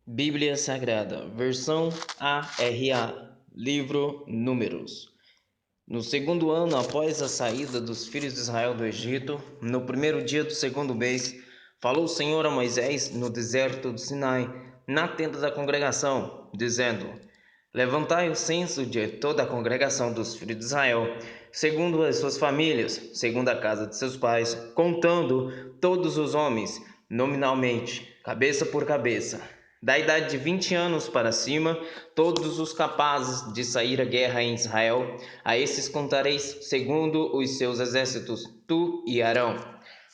Bíblia Sagrada, versão ARA, livro Números. No segundo ano após a saída dos filhos de Israel do Egito, no primeiro dia do segundo mês, falou o Senhor a Moisés no deserto do Sinai, na tenda da congregação, dizendo: Levantai o censo de toda a congregação dos filhos de Israel, segundo as suas famílias, segundo a casa de seus pais, contando todos os homens, nominalmente, cabeça por cabeça, da idade de 20 anos para cima, todos os capazes de sair à guerra em Israel, a esses contareis segundo os seus exércitos, tu e Arão.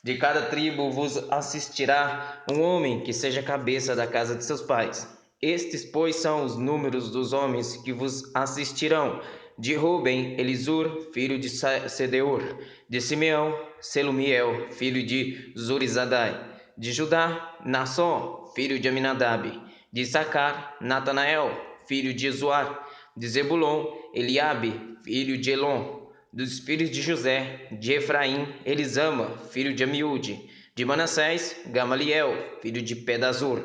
De cada tribo vos assistirá um homem que seja cabeça da casa de seus pais. Estes, pois, são os números dos homens que vos assistirão: de Ruben, Elisur, filho de Sedeur; de Simeão, Selumiel, filho de Zurizadai; de Judá, Naasson, filho de Aminadab; de Issacar, Natanael, filho de Zoar; de Zebulon, Eliabe, filho de Elon; dos filhos de José, de Efraim, Elisama, filho de Amiúde; de Manassés, Gamaliel, filho de Pedazur;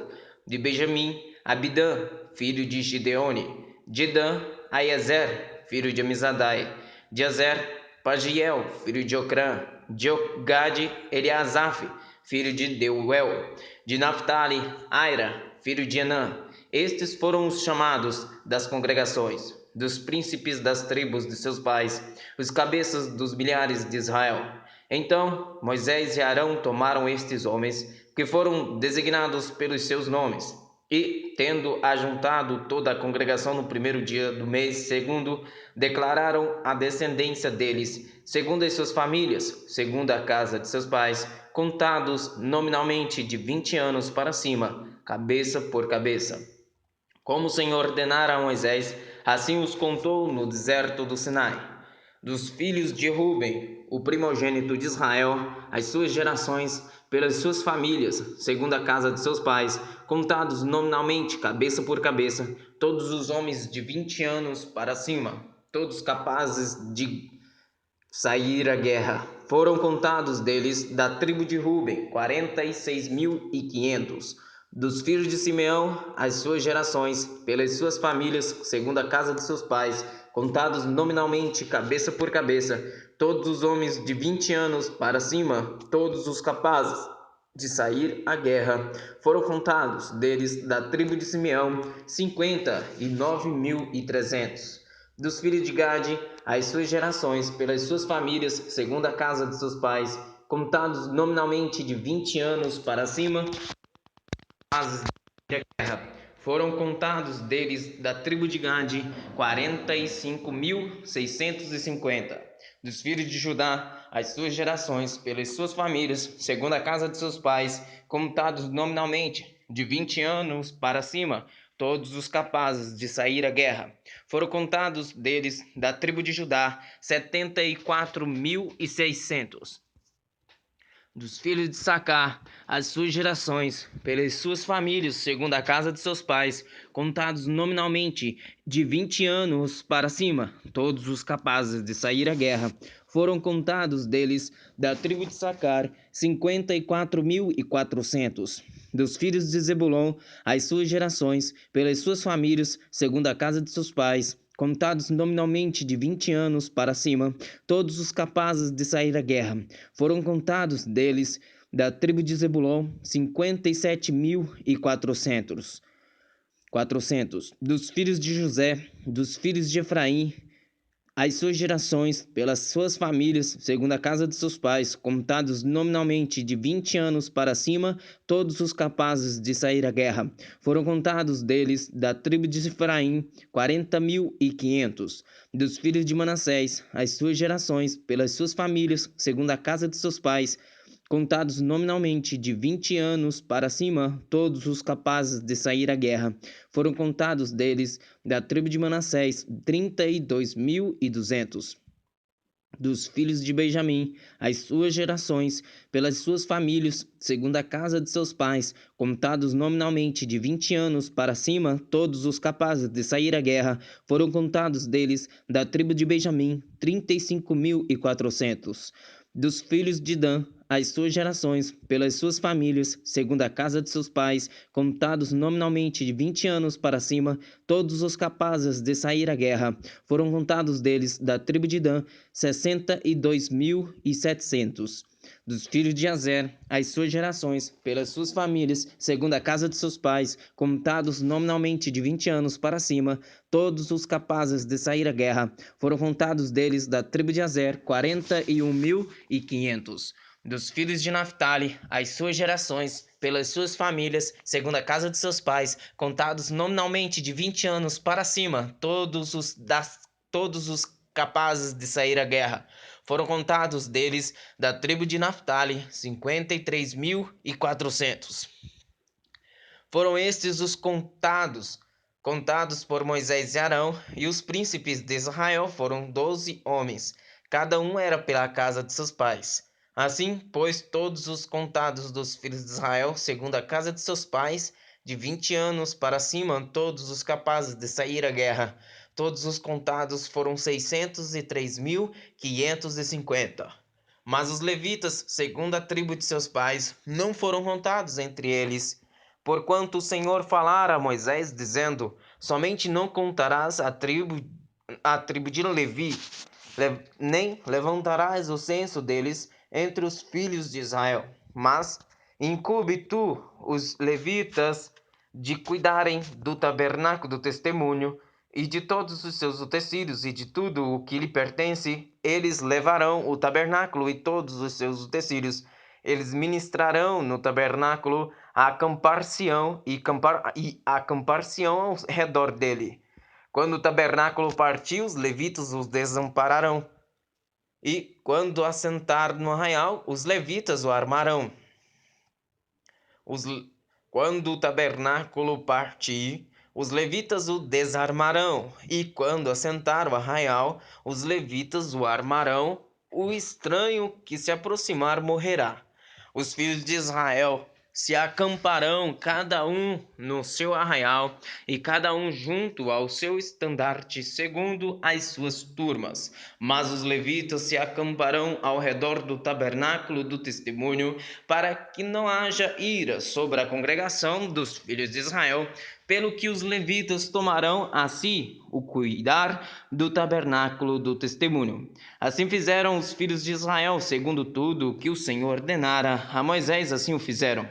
de Benjamim, Abidã, filho de Gideone; de Dan, Aiezer, filho de Amizadai; de Azer, Pagiel, filho de Ocrã; de Gade, Eliasaf, filho de Deuel; de Naphtali, Aira, filho de Enã. Estes foram os chamados das congregações, dos príncipes das tribos de seus pais, os cabeças dos milhares de Israel. Então Moisés e Arão tomaram estes homens, que foram designados pelos seus nomes, e, tendo ajuntado toda a congregação no primeiro dia do mês segundo, declararam a descendência deles, segundo as suas famílias, segundo a casa de seus pais, contados nominalmente de 20 anos para cima, cabeça por cabeça. Como o Senhor ordenara a Moisés, assim os contou no deserto do Sinai. Dos filhos de Ruben, o primogênito de Israel, as suas gerações, pelas suas famílias, segundo a casa de seus pais, contados nominalmente, cabeça por cabeça, todos os homens de 20 anos para cima, todos capazes de sair à guerra. Foram contados deles, da tribo de Ruben, 46.500. Dos filhos de Simeão, as suas gerações, pelas suas famílias, segundo a casa de seus pais, contados nominalmente, cabeça por cabeça, todos os homens de 20 anos para cima, todos os capazes de sair à guerra. Foram contados deles, da tribo de Simeão, 59.300. Dos filhos de Gade, as suas gerações, pelas suas famílias, segundo a casa de seus pais, contados nominalmente de 20 anos para cima, capazes de guerra. Foram contados deles, da tribo de Gade, 45.650. Dos filhos de Judá, as suas gerações, pelas suas famílias, segundo a casa de seus pais, contados nominalmente de 20 anos para cima, todos os capazes de sair à guerra. Foram contados deles, da tribo de Judá, 74.600. Dos filhos de Sacar, as suas gerações, pelas suas famílias, segundo a casa de seus pais, contados nominalmente de 20 anos para cima, todos os capazes de sair à guerra. Foram contados deles, da tribo de Sacar, 54.400. Dos filhos de Zebulon, as suas gerações, pelas suas famílias, segundo a casa de seus pais, contados nominalmente de 20 anos para cima, todos os capazes de sair à guerra. Foram contados deles, da tribo de Zebulon, 57.400. Dos filhos de José, dos filhos de Efraim, as suas gerações, pelas suas famílias, segundo a casa de seus pais, contados nominalmente de 20 anos para cima, todos os capazes de sair à guerra. Foram contados deles, da tribo de Efraim, 40.500. Dos filhos de Manassés, as suas gerações, pelas suas famílias, segundo a casa de seus pais, contados nominalmente de 20 anos para cima, todos os capazes de sair à guerra. Foram contados deles, da tribo de Manassés, 32.200. Dos filhos de Benjamim, as suas gerações, pelas suas famílias, segundo a casa de seus pais, contados nominalmente de 20 anos para cima, todos os capazes de sair à guerra. Foram contados deles, da tribo de Benjamim, 35.400. Dos filhos de Dan, as suas gerações, pelas suas famílias, segundo a casa de seus pais, contados nominalmente de 20 anos para cima, todos os capazes de sair à guerra. Foram contados deles, da tribo de Dan, 62.700. Dos filhos de Azer, as suas gerações, pelas suas famílias, segundo a casa de seus pais, contados nominalmente de 20 anos para cima, todos os capazes de sair à guerra. Foram contados deles, da tribo de Azer, 41.500. Dos filhos de Naphtali, as suas gerações, pelas suas famílias, segundo a casa de seus pais, contados nominalmente de 20 anos para cima, todos os capazes de sair à guerra. Foram contados deles, da tribo de Naphtali, 53.400. Foram estes os contados por Moisés e Arão, e os príncipes de Israel foram 12 homens, cada um era pela casa de seus pais. Assim, pois, todos os contados dos filhos de Israel, segundo a casa de seus pais, de 20 anos para cima, todos os capazes de sair à guerra. Todos os contados foram 603.550. Mas os levitas, segundo a tribo de seus pais, não foram contados entre eles, porquanto o Senhor falara a Moisés, dizendo: somente não contarás a tribo de Levi, nem levantarás o censo deles entre os filhos de Israel. Mas incumbe tu os levitas de cuidarem do tabernáculo do testemunho e de todos os seus utensílios e de tudo o que lhe pertence. Eles levarão o tabernáculo e todos os seus utensílios. Eles ministrarão no tabernáculo, acampar-se-ão ao redor dele. Quando o tabernáculo partir, os levitas os desampararão. E quando assentar no arraial, os levitas o armarão. Quando o tabernáculo partir, os levitas o desarmarão. E quando assentar o arraial, os levitas o armarão. O estranho que se aproximar morrerá. Os filhos de Israel se acamparão, cada um no seu arraial, e cada um junto ao seu estandarte, segundo as suas turmas. Mas os levitas se acamparão ao redor do tabernáculo do testemunho, para que não haja ira sobre a congregação dos filhos de Israel, pelo que os levitas tomarão a si o cuidar do tabernáculo do testemunho. Assim fizeram os filhos de Israel, segundo tudo o que o Senhor ordenara a Moisés, assim o fizeram.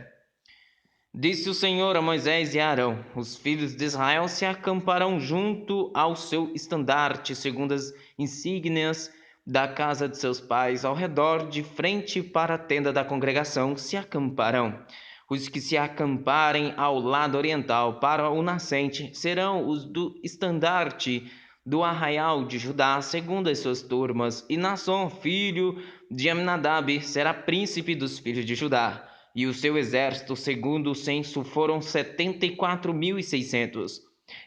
Disse o Senhor a Moisés e a Arão: os filhos de Israel se acamparão junto ao seu estandarte, segundo as insígnias da casa de seus pais, ao redor, de frente para a tenda da congregação, se acamparão. Os que se acamparem ao lado oriental, para o nascente, serão os do estandarte do arraial de Judá, segundo as suas turmas, e Naasson, filho de Aminadab, será príncipe dos filhos de Judá. E o seu exército, segundo o censo, foram 74.600.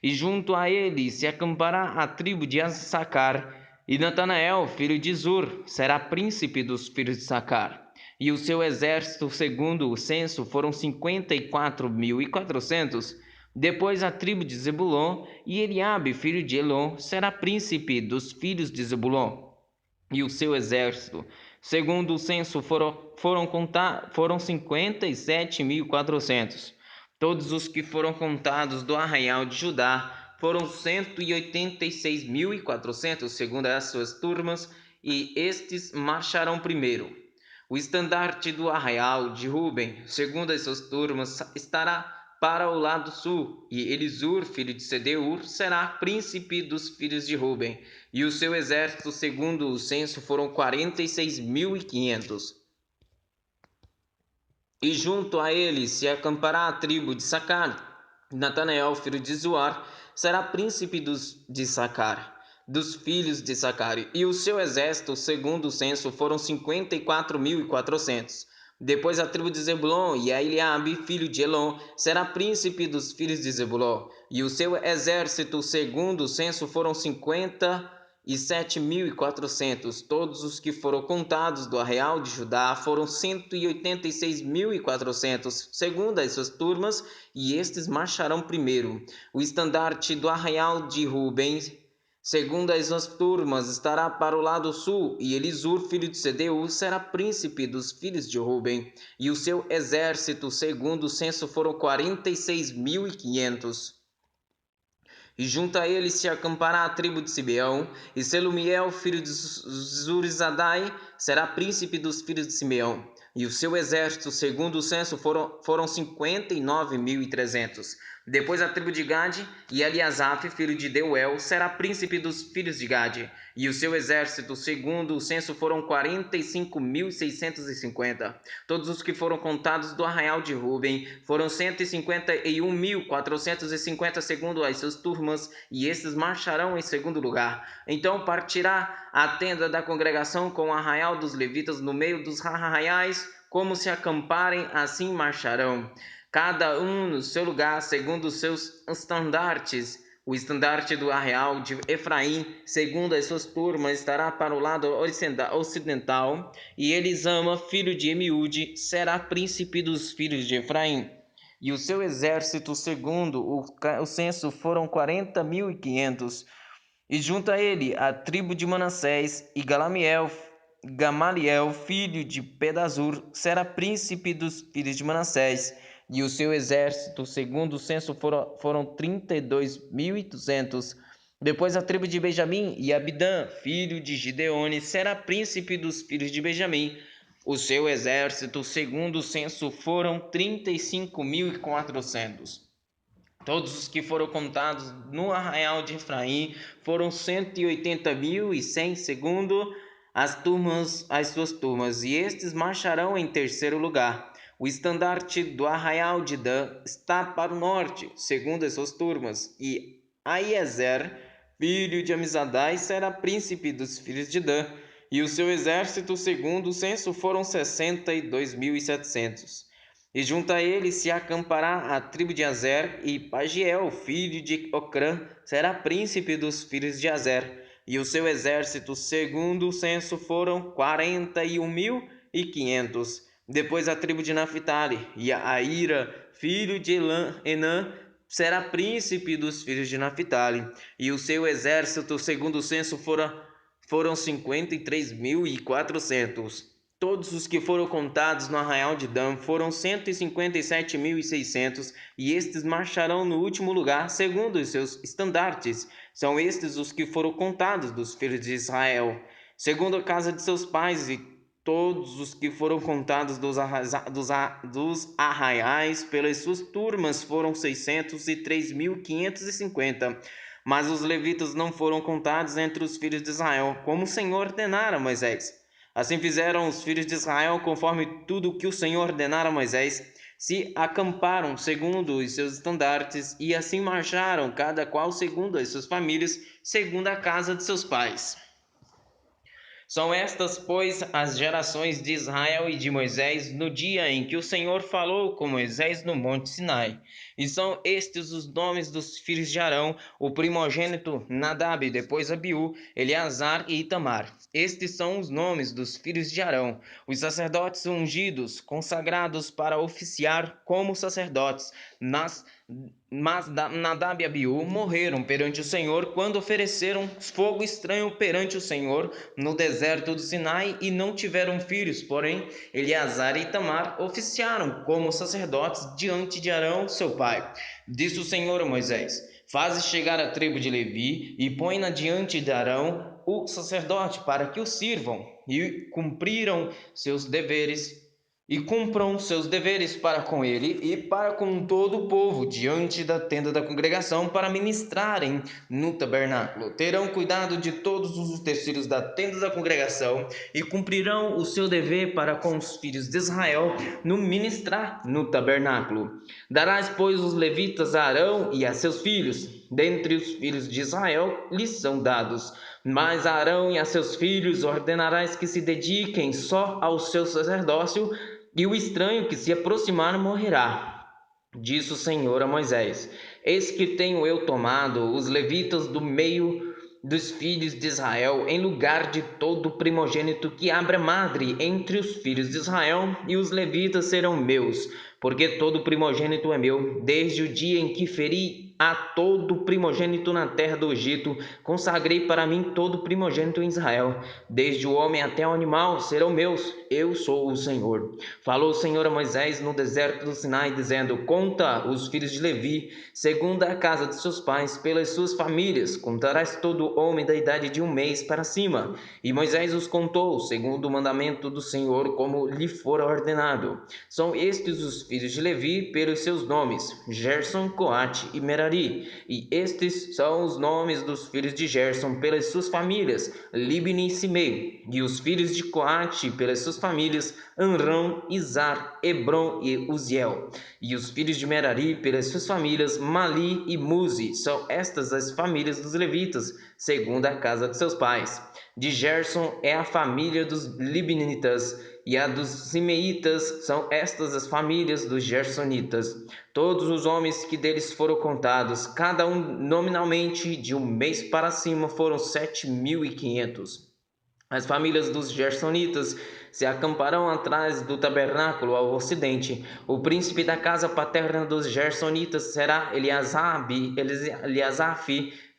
E junto a ele se acampará a tribo de Issacar, e Natanael, filho de Zur, será príncipe dos filhos de Issacar. E o seu exército, segundo o censo, foram 54.400. Depois a tribo de Zebulon, e Eliabe, filho de Elon, será príncipe dos filhos de Zebulon. E o seu exército, segundo o censo, foram 57.400. Todos os que foram contados do arraial de Judá foram 186.400, segundo as suas turmas, e estes marcharão primeiro. O estandarte do arraial de Ruben, segundo as suas turmas, estará para o lado sul, e Elisur, filho de Sedeur, será príncipe dos filhos de Ruben, e o seu exército, segundo o censo, foram 46.500. E junto a ele se acampará a tribo de Sacar. Natanael, filho de Zuar, será príncipe de Sacar, dos filhos de Sacar, e o seu exército, segundo o censo, foram 54.400. Depois a tribo de Zebulon, e a Eliabe, filho de Elon, será príncipe dos filhos de Zebulon, e o seu exército, segundo o censo, foram 57.400. Todos os que foram contados do arraial de Judá foram 186.400, segundo as suas turmas, e estes marcharão primeiro. O estandarte do arraial de Ruben, segundo as suas turmas, estará para o lado sul, e Elisur, filho de Sedeu, será príncipe dos filhos de Ruben, e o seu exército, segundo o censo, foram 46.500. E junto a ele se acampará a tribo de Simeão, e Selumiel, filho de Zurizadai, será príncipe dos filhos de Simeão. E o seu exército, segundo o censo, foram 59.300. Depois a tribo de Gade, e Eliasaf, filho de Deuel, será príncipe dos filhos de Gade. E o seu exército, segundo o censo, foram 45.650. Todos os que foram contados do arraial de Ruben foram 151.450 segundo as suas turmas, e estes marcharão em segundo lugar. Então partirá a tenda da congregação com o arraial dos levitas no meio dos arraiais, como se acamparem, assim marcharão, cada um no seu lugar, segundo os seus estandartes. O estandarte do arraial de Efraim, segundo as suas turmas, estará para o lado ocidental, e Elisama, filho de Emiúde, será príncipe dos filhos de Efraim. E o seu exército, segundo o censo, foram 40.500. E junto a ele a tribo de Manassés, e Gamaliel, filho de Pedazur, será príncipe dos filhos de Manassés. E o seu exército, segundo o censo, foram 32.200. Depois a tribo de Benjamim, e Abidã, filho de Gideone, será príncipe dos filhos de Benjamim. O seu exército, segundo o censo, foram 35.400. Todos os que foram contados no arraial de Efraim foram 180.100, segundo as suas turmas, e estes marcharão em terceiro lugar. O estandarte do arraial de Dan está para o norte, segundo as suas turmas, e Aiezer, filho de Amizadai, será príncipe dos filhos de Dan, e o seu exército, segundo o censo, foram 62.700. E junto a ele se acampará a tribo de Azer, e Pagiel, filho de Ocrã, será príncipe dos filhos de Azer. E o seu exército, segundo o censo, foram 41.500. Depois a tribo de Naphtali, e Aira, filho de Enã, será príncipe dos filhos de Naphtali. E o seu exército, segundo o censo, foram 53.400. Todos os que foram contados no arraial de Dan foram 157.600, e estes marcharão no último lugar, segundo os seus estandartes. São estes os que foram contados dos filhos de Israel, segundo a casa de seus pais, e todos os que foram contados dos arraiais pelas suas turmas foram 603.550. Mas os levitas não foram contados entre os filhos de Israel, como o Senhor ordenara a Moisés. Assim fizeram os filhos de Israel, conforme tudo o que o Senhor ordenara a Moisés, se acamparam segundo os seus estandartes, e assim marcharam, cada qual segundo as suas famílias, segundo a casa de seus pais. São estas, pois, as gerações de Israel e de Moisés no dia em que o Senhor falou com Moisés no monte Sinai. E são estes os nomes dos filhos de Arão: o primogênito Nadab, depois Abiú, Eleazar e Itamar. Estes são os nomes dos filhos de Arão, os sacerdotes ungidos, consagrados para oficiar como sacerdotes. Mas Nadab e Abiú morreram perante o Senhor quando ofereceram fogo estranho perante o Senhor no deserto do Sinai, e não tiveram filhos. Porém, Eleazar e Itamar oficiaram como sacerdotes diante de Arão, seu pai. Disse o Senhor a Moisés: faze chegar a tribo de Levi e põe-na diante de Arão, o sacerdote, para que o sirvam. E cumpram seus deveres para com ele e para com todo o povo diante da tenda da congregação, para ministrarem no tabernáculo. Terão cuidado de todos os utensílios da tenda da congregação e cumprirão o seu dever para com os filhos de Israel no ministrar no tabernáculo. Darás, pois, os levitas a Arão e a seus filhos. Dentre os filhos de Israel lhes são dados. Mas a Arão e a seus filhos ordenarás que se dediquem só ao seu sacerdócio, e o estranho que se aproximar morrerá. Disse o Senhor a Moisés: eis que tenho eu tomado os levitas do meio dos filhos de Israel, em lugar de todo primogênito que abra madre entre os filhos de Israel, e os levitas serão meus, porque todo primogênito é meu, desde o dia em que feri a todo primogênito na terra do Egito, consagrei para mim todo primogênito em Israel, desde o homem até o animal, serão meus, eu sou o Senhor. Falou o Senhor a Moisés no deserto do Sinai, dizendo: conta os filhos de Levi, segundo a casa de seus pais, pelas suas famílias, contarás todo homem da idade de 1 mês para cima. E Moisés os contou, segundo o mandamento do Senhor, como lhe fora ordenado. São estes os filhos de Levi, pelos seus nomes: Gerson, Coate e Merari. E estes são os nomes dos filhos de Gerson, pelas suas famílias: Libni e Simei. E os filhos de Coate, pelas suas famílias: Amrão, Izar, Hebron e Uziel. E os filhos de Merari, pelas suas famílias: Mali e Muzi. São estas as famílias dos levitas, segundo a casa de seus pais. De Gerson é a família dos Libnitas, e a dos Simeitas. São estas as famílias dos Gersonitas. Todos os homens que deles foram contados, cada um nominalmente de 1 mês para cima, foram 7.500. As famílias dos Gersonitas se acamparão atrás do tabernáculo ao ocidente. O príncipe da casa paterna dos Gersonitas será Eliasaf,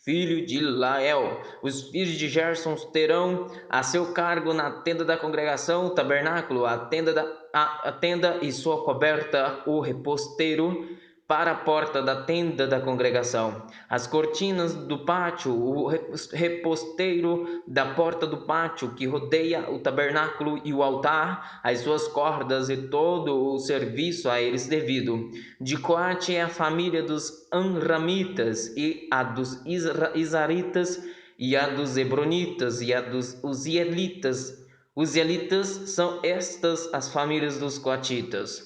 filho de Lael. Os filhos de Gerson terão a seu cargo na tenda da congregação, o tabernáculo, a tenda e sua coberta, o reposteiro, para a porta da tenda da congregação, as cortinas do pátio, o reposteiro da porta do pátio que rodeia o tabernáculo e o altar, as suas cordas e todo o serviço a eles devido. De Coate é a família dos Amramitas, e a dos Izaritas, e a dos Hebronitas, e a dos Uzielitas. Uzielitas são estas as famílias dos Coatitas.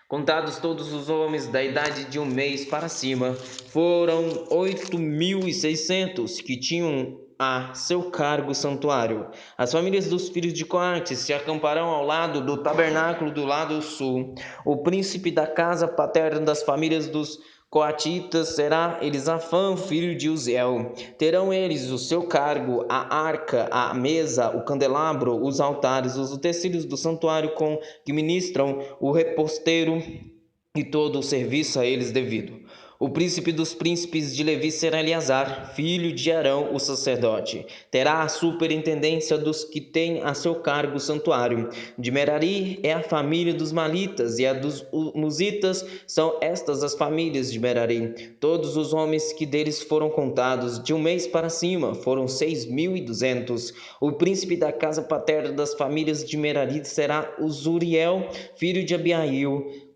Contados todos os homens da idade de 1 mês para cima, foram 8.600 que tinham a seu cargo o santuário. As famílias dos filhos de Coate se acamparão ao lado do tabernáculo do lado sul. O príncipe da casa paterna das famílias dos Coatitas será Elisafã, filho de Uziel. Terão eles o seu cargo a arca, a mesa, o candelabro, os altares, os utensílios do santuário com que ministram, o reposteiro e todo o serviço a eles devido. O príncipe dos príncipes de Levi será Eleazar, filho de Arão, o sacerdote. Terá a superintendência dos que têm a seu cargo o santuário. De Merari é a família dos Malitas, e a dos Musitas. São estas as famílias de Merari. Todos os homens que deles foram contados, de 1 mês para cima, foram 6.200. O príncipe da casa paterna das famílias de Merari será Uzuriel, filho de Abiail.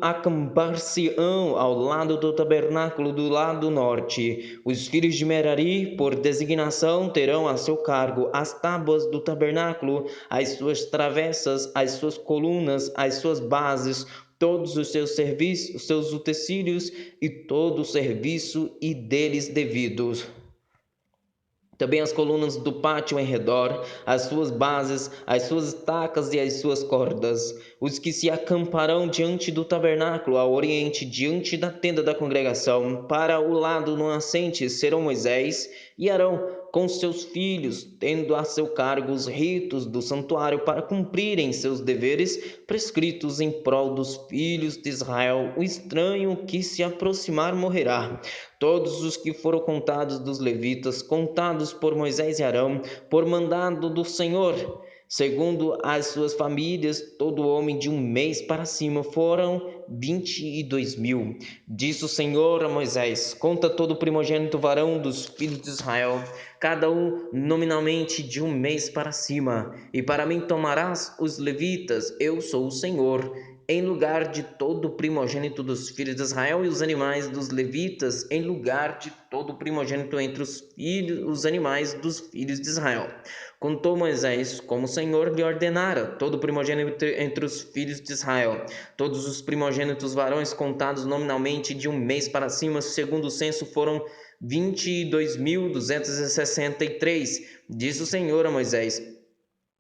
Acambar-se-ão ao lado do tabernáculo do lado norte. Os filhos de Merari, por designação, terão a seu cargo as tábuas do tabernáculo, as suas travessas, as suas colunas, as suas bases, todos os seus serviços, os seus utensílios e todo o serviço e deles devidos. Também as colunas do pátio em redor, as suas bases, as suas estacas e as suas cordas. Os que se acamparão diante do tabernáculo ao oriente, diante da tenda da congregação, para o lado nascente, serão Moisés e Arão, com seus filhos, tendo a seu cargo os ritos do santuário para cumprirem seus deveres prescritos em prol dos filhos de Israel. O estranho que se aproximar morrerá. Todos os que foram contados dos levitas, contados por Moisés e Arão, por mandado do Senhor, segundo as suas famílias, todo homem de 1 mês para cima, foram 22.000. Disse o Senhor a Moisés: conta todo o primogênito varão dos filhos de Israel, cada um nominalmente de 1 mês para cima, e para mim tomarás os levitas, eu sou o Senhor, em lugar de todo o primogênito dos filhos de Israel, e os animais dos levitas, em lugar de todo o primogênito entre os animais dos filhos de Israel. Contou Moisés, como o Senhor lhe ordenara, todo o primogênito entre os filhos de Israel. Todos os primogênitos varões contados nominalmente de 1 mês para cima, segundo o censo, foram 22.263. Disse o Senhor a Moisés: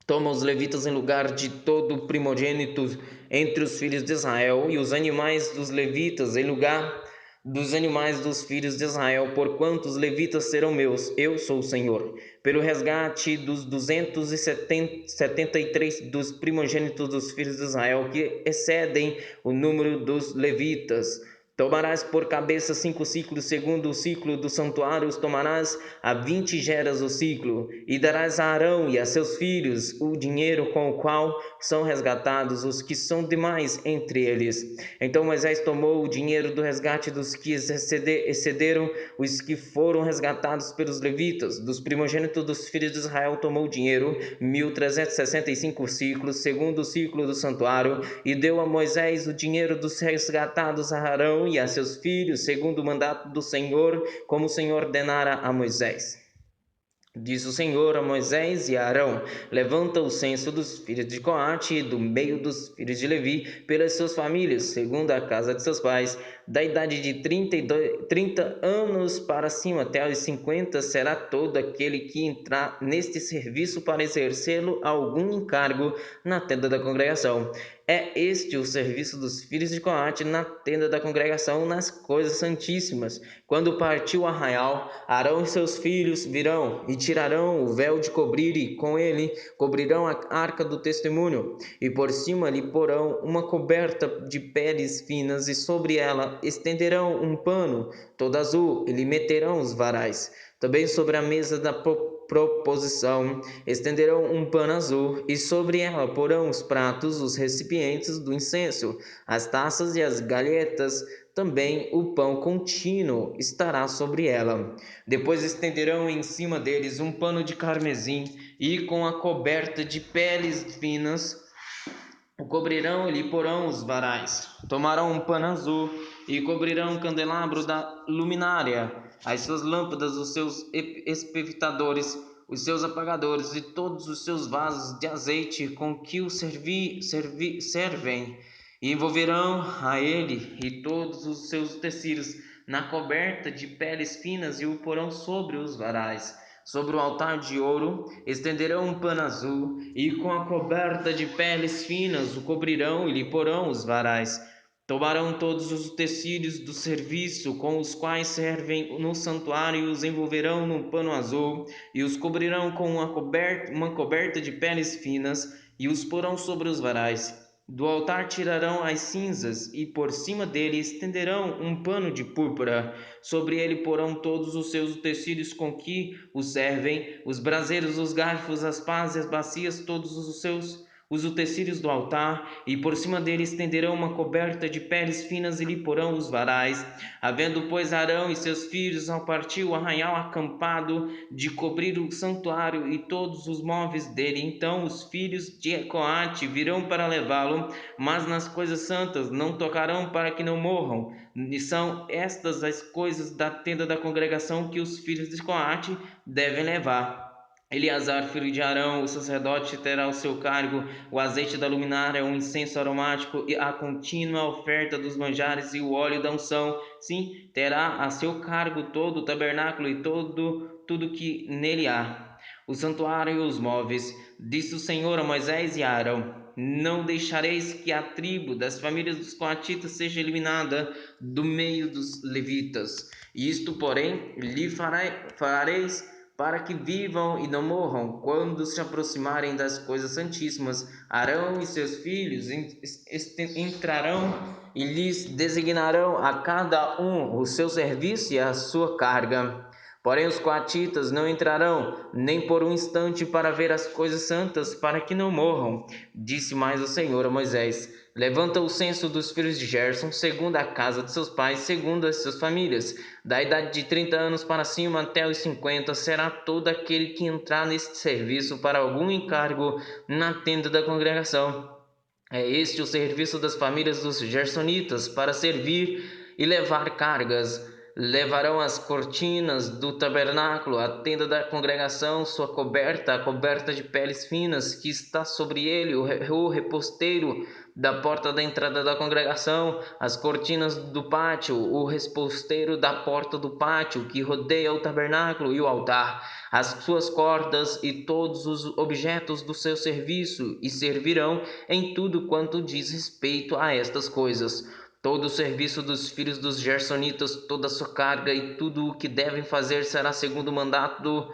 toma os levitas em lugar de todo o primogênito entre os filhos de Israel, e os animais dos levitas em lugar dos animais dos filhos de Israel, porquanto os levitas serão meus, eu sou o Senhor. Pelo resgate dos 273 dos primogênitos dos filhos de Israel, que excedem o número dos levitas, Tomarás por cabeça 5 ciclos, segundo o ciclo do santuário, os tomarás a 20 geras o ciclo, e darás a Arão e a seus filhos o dinheiro com o qual são resgatados os que são demais entre eles. Então Moisés tomou o dinheiro do resgate dos que excederam os que foram resgatados pelos levitas. Dos primogênitos dos filhos de Israel tomou o dinheiro, 1.365 ciclos, segundo o ciclo do santuário, e deu a Moisés o dinheiro dos resgatados a Arão e a seus filhos, segundo o mandato do Senhor, como o Senhor ordenara a Moisés. Disse o Senhor a Moisés e a Arão: levanta o censo dos filhos de Coate e do meio dos filhos de Levi, pelas suas famílias, segundo a casa de seus pais, da idade de 30 anos para cima até os 50, será todo aquele que entrar neste serviço para exercê-lo algum encargo na tenda da congregação. É este o serviço dos filhos de Coate na tenda da congregação, nas coisas santíssimas. Quando partir o arraial, Arão e seus filhos virão e tirarão o véu de cobrir, e com ele cobrirão a arca do testemunho, e por cima lhe porão uma coberta de peles finas, e sobre ela estenderão um pano todo azul, e lhe meterão os varais. Também sobre a mesa da proposição estenderão um pano azul, e sobre ela porão os pratos, os recipientes do incenso, as taças e as galhetas. Também o pão contínuo estará sobre ela. Depois estenderão em cima deles um pano de carmesim, e com a coberta de peles finas o cobrirão e lhe porão os varais. Tomarão um pano azul e cobrirão o candelabro da luminária, as suas lâmpadas, os seus espevitadores, os seus apagadores e todos os seus vasos de azeite com que o servem, e envolverão a ele e todos os seus utensílios na coberta de peles finas e o porão sobre os varais. Sobre o altar de ouro estenderão um pano azul, e com a coberta de peles finas o cobrirão e lhe porão os varais. Tomarão todos os utensílios do serviço com os quais servem no santuário e os envolverão num pano azul, e os cobrirão com uma coberta de peles finas, e os porão sobre os varais. Do altar tirarão as cinzas, e por cima dele estenderão um pano de púrpura. Sobre ele porão todos os seus utensílios com que o servem, os braseiros, os garfos, as pás e as bacias, todos os utensílios do altar, e por cima dele estenderão uma coberta de peles finas e lhe porão os varais. Havendo, pois, Arão e seus filhos ao partir o arraial acampado de cobrir o santuário e todos os móveis dele, então os filhos de Coate virão para levá-lo, mas nas coisas santas não tocarão, para que não morram. E são estas as coisas da tenda da congregação que os filhos de Coate devem levar. Eleazar, filho de Arão, o sacerdote, terá ao seu cargo o azeite da luminária, o incenso aromático e a contínua oferta dos manjares e o óleo da unção. Sim, terá a seu cargo todo o tabernáculo e tudo que nele há, o santuário e os móveis. Disse o Senhor a Moisés e a Arão: não deixareis que a tribo das famílias dos coatitas seja eliminada do meio dos levitas. Isto, porém, lhe fareis para que vivam e não morram, quando se aproximarem das coisas santíssimas. Arão e seus filhos entrarão e lhes designarão a cada um o seu serviço e a sua carga. Porém os coatitas não entrarão, nem por um instante, para ver as coisas santas, para que não morram. Disse mais o Senhor a Moisés: levanta o censo dos filhos de Gerson, segundo a casa de seus pais, segundo as suas famílias. Da idade de 30 anos para cima até os 50, será todo aquele que entrar neste serviço para algum encargo na tenda da congregação. É este o serviço das famílias dos gersonitas, para servir e levar cargas. Levarão as cortinas do tabernáculo, a tenda da congregação, sua coberta, a coberta de peles finas que está sobre ele, o reposteiro da porta da entrada da congregação, as cortinas do pátio, o reposteiro da porta do pátio que rodeia o tabernáculo e o altar, as suas cordas e todos os objetos do seu serviço, e servirão em tudo quanto diz respeito a estas coisas. Todo o serviço dos filhos dos gersonitas, toda a sua carga e tudo o que devem fazer será segundo o mandato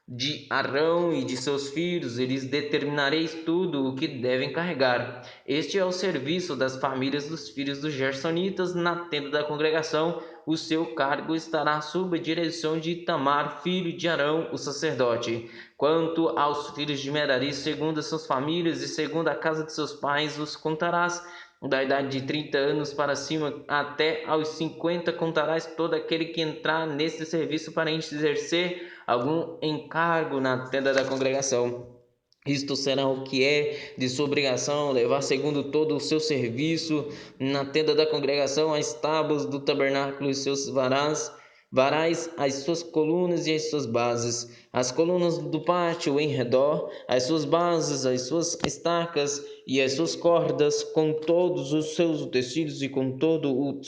de Arão e de seus filhos, e lhes determinareis tudo o que devem carregar. Este é o serviço das famílias dos filhos dos Gersonitas na tenda da congregação. O seu cargo estará sob a direção de Itamar, filho de Arão, o sacerdote. Quanto aos filhos de Merari, segundo as suas famílias e segundo a casa de seus pais, os contarás. Da idade de 30 anos para cima até aos 50 contarás todo aquele que entrar nesse serviço para exercer algum encargo na tenda da congregação. Isto será o que é de sua obrigação, levar segundo todo o seu serviço na tenda da congregação as tábuas do tabernáculo e seus varais, as suas colunas e as suas bases, as colunas do pátio em redor, as suas bases, as suas estacas e as suas cordas, com todos os seus utensílios e com todo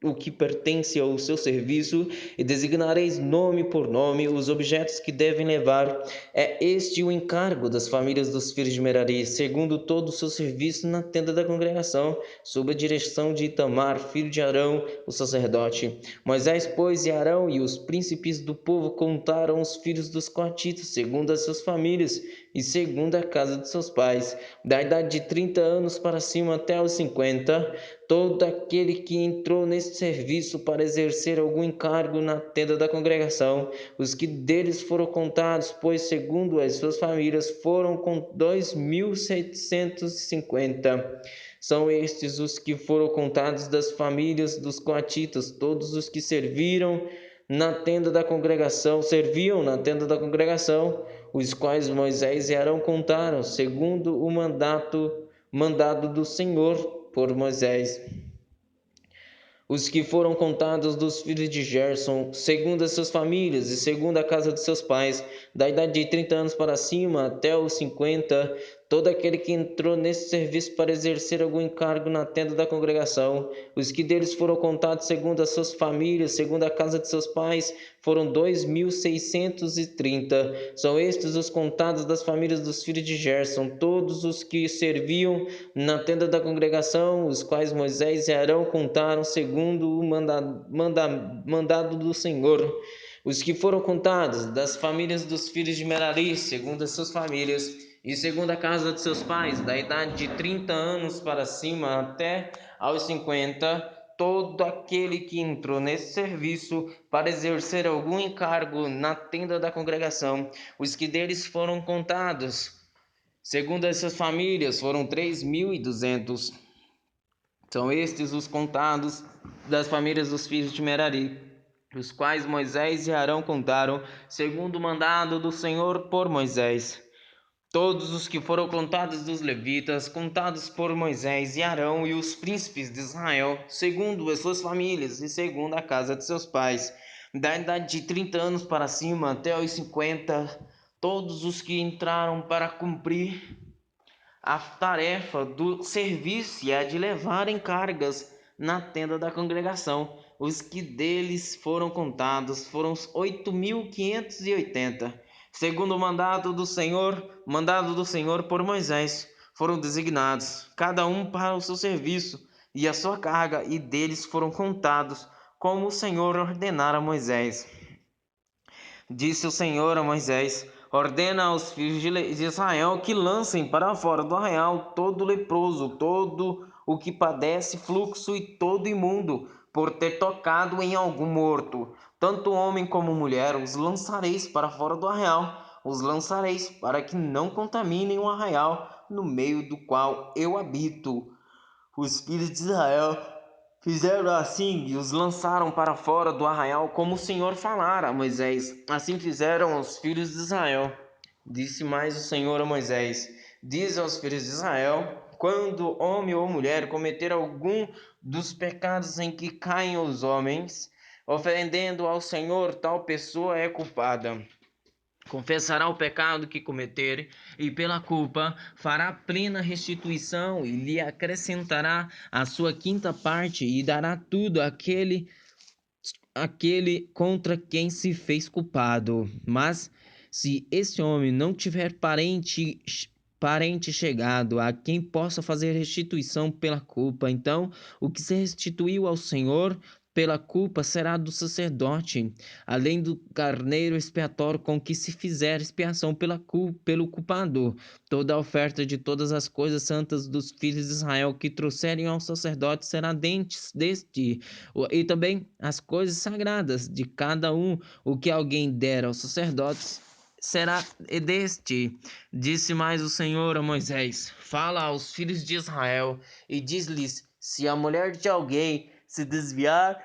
o que pertence ao seu serviço, e designareis nome por nome os objetos que devem levar. É este o encargo das famílias dos filhos de Merari, segundo todo o seu serviço na tenda da congregação, sob a direção de Itamar, filho de Arão, o sacerdote. Moisés, pois, e Arão e os príncipes do povo contaram os filhos dos coatitas, segundo as suas famílias e segundo a casa de seus pais, da idade de 30 anos para cima até os 50, todo aquele que entrou nesse serviço para exercer algum encargo na tenda da congregação. Os que deles foram contados, pois segundo as suas famílias, foram com 2.750. São estes os que foram contados das famílias dos coatitas, todos os que serviam na tenda da congregação, os quais Moisés e Arão contaram, segundo o mandado do Senhor por Moisés. Os que foram contados dos filhos de Gerson, segundo as suas famílias e segundo a casa de seus pais, da idade de 30 anos para cima até os 50, todo aquele que entrou nesse serviço para exercer algum encargo na tenda da congregação. Os que deles foram contados segundo as suas famílias, segundo a casa de seus pais, foram 2.630. São estes os contados das famílias dos filhos de Gerson, todos os que serviam na tenda da congregação, os quais Moisés e Arão contaram segundo o mandado do Senhor. Os que foram contados das famílias dos filhos de Merari, segundo as suas famílias, e segundo a casa de seus pais, da idade de 30 anos para cima até aos 50, todo aquele que entrou nesse serviço para exercer algum encargo na tenda da congregação, os que deles foram contados, segundo as suas famílias, foram 3.200. São estes os contados das famílias dos filhos de Merari, os quais Moisés e Arão contaram, segundo o mandado do Senhor por Moisés. Todos os que foram contados dos levitas, contados por Moisés e Arão e os príncipes de Israel, segundo as suas famílias e segundo a casa de seus pais, da idade de 30 anos para cima até os 50, todos os que entraram para cumprir a tarefa do serviço e a de levarem cargas na tenda da congregação. Os que deles foram contados foram 8.580. Segundo o mandado do Senhor por Moisés, foram designados, cada um para o seu serviço e a sua carga, e deles foram contados, como o Senhor ordenara a Moisés. Disse o Senhor a Moisés: ordena aos filhos de Israel que lancem para fora do arraial todo leproso, todo o que padece fluxo e todo imundo, por ter tocado em algum morto. Tanto homem como mulher os lançareis para fora do arraial, os lançareis para que não contaminem o arraial no meio do qual eu habito. Os filhos de Israel fizeram assim e os lançaram para fora do arraial, como o Senhor falara a Moisés. Assim fizeram os filhos de Israel. Disse mais o Senhor a Moisés: diz aos filhos de Israel: quando homem ou mulher cometer algum dos pecados em que caem os homens, ofendendo ao Senhor, tal pessoa é culpada. Confessará o pecado que cometer, e pela culpa fará plena restituição, e lhe acrescentará a sua quinta parte, e dará tudo àquele contra quem se fez culpado. Mas se esse homem não tiver parente chegado a quem possa fazer restituição pela culpa, então o que se restituiu ao Senhor, pela culpa será do sacerdote, além do carneiro expiatório com que se fizer expiação pelo culpado. Toda a oferta de todas as coisas santas dos filhos de Israel que trouxerem ao sacerdote será deste, e também as coisas sagradas de cada um, o que alguém der aos sacerdotes será deste. Disse mais o Senhor a Moisés: Fala aos filhos de Israel e diz-lhes: se a mulher de alguém se desviar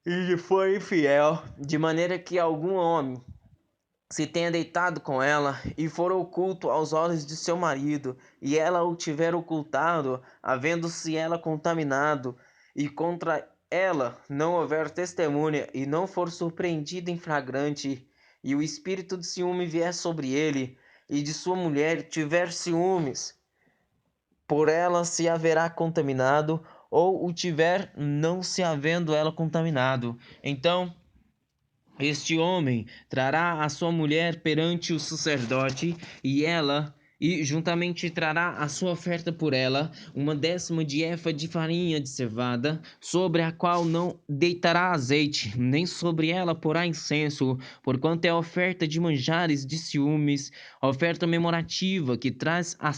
e for infiel, de maneira que algum homem se tenha deitado com ela e for oculto aos olhos de seu marido, e ela o tiver ocultado, havendo-se ela contaminado, e contra ela não houver testemunha, e não for surpreendida em flagrante, e o espírito de ciúme vier sobre ele, e de sua mulher tiver ciúmes, por ela se haverá contaminado, ou o tiver não se havendo ela contaminado. Então este homem trará a sua mulher perante o sacerdote, e juntamente trará a sua oferta por ela, 1/10 de efa de farinha de cevada, sobre a qual não deitará azeite, nem sobre ela porá incenso, porquanto é oferta de manjares de ciúmes, oferta memorativa que traz a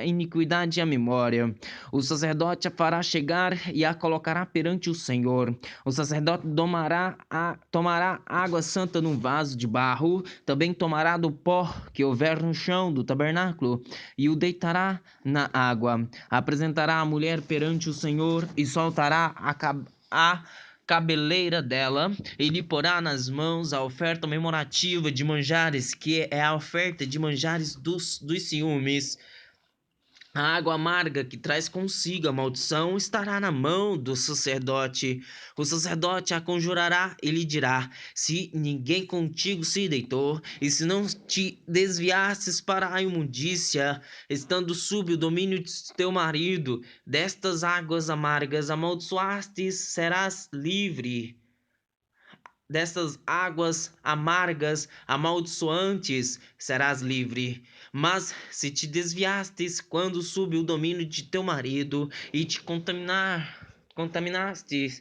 iniquidade à memória. O sacerdote a fará chegar e a colocará perante o Senhor. O sacerdote tomará água santa num vaso de barro, também tomará do pó que houver no chão do tabernáculo, e o deitará na água. Apresentará a mulher perante o Senhor, e soltará a cabeleira dela, e lhe porá nas mãos a oferta memorativa de manjares, que é a oferta de manjares dos ciúmes. A água amarga que traz consigo a maldição estará na mão do sacerdote. O sacerdote a conjurará e lhe dirá: se ninguém contigo se deitou, e se não te desviastes para a imundícia, estando sob o domínio de teu marido, destas águas amargas amaldiçoastes, serás livre. Destas águas amargas, amaldiçoantes, serás livre. Mas se te desviastes quando sob o domínio de teu marido e te contaminastes,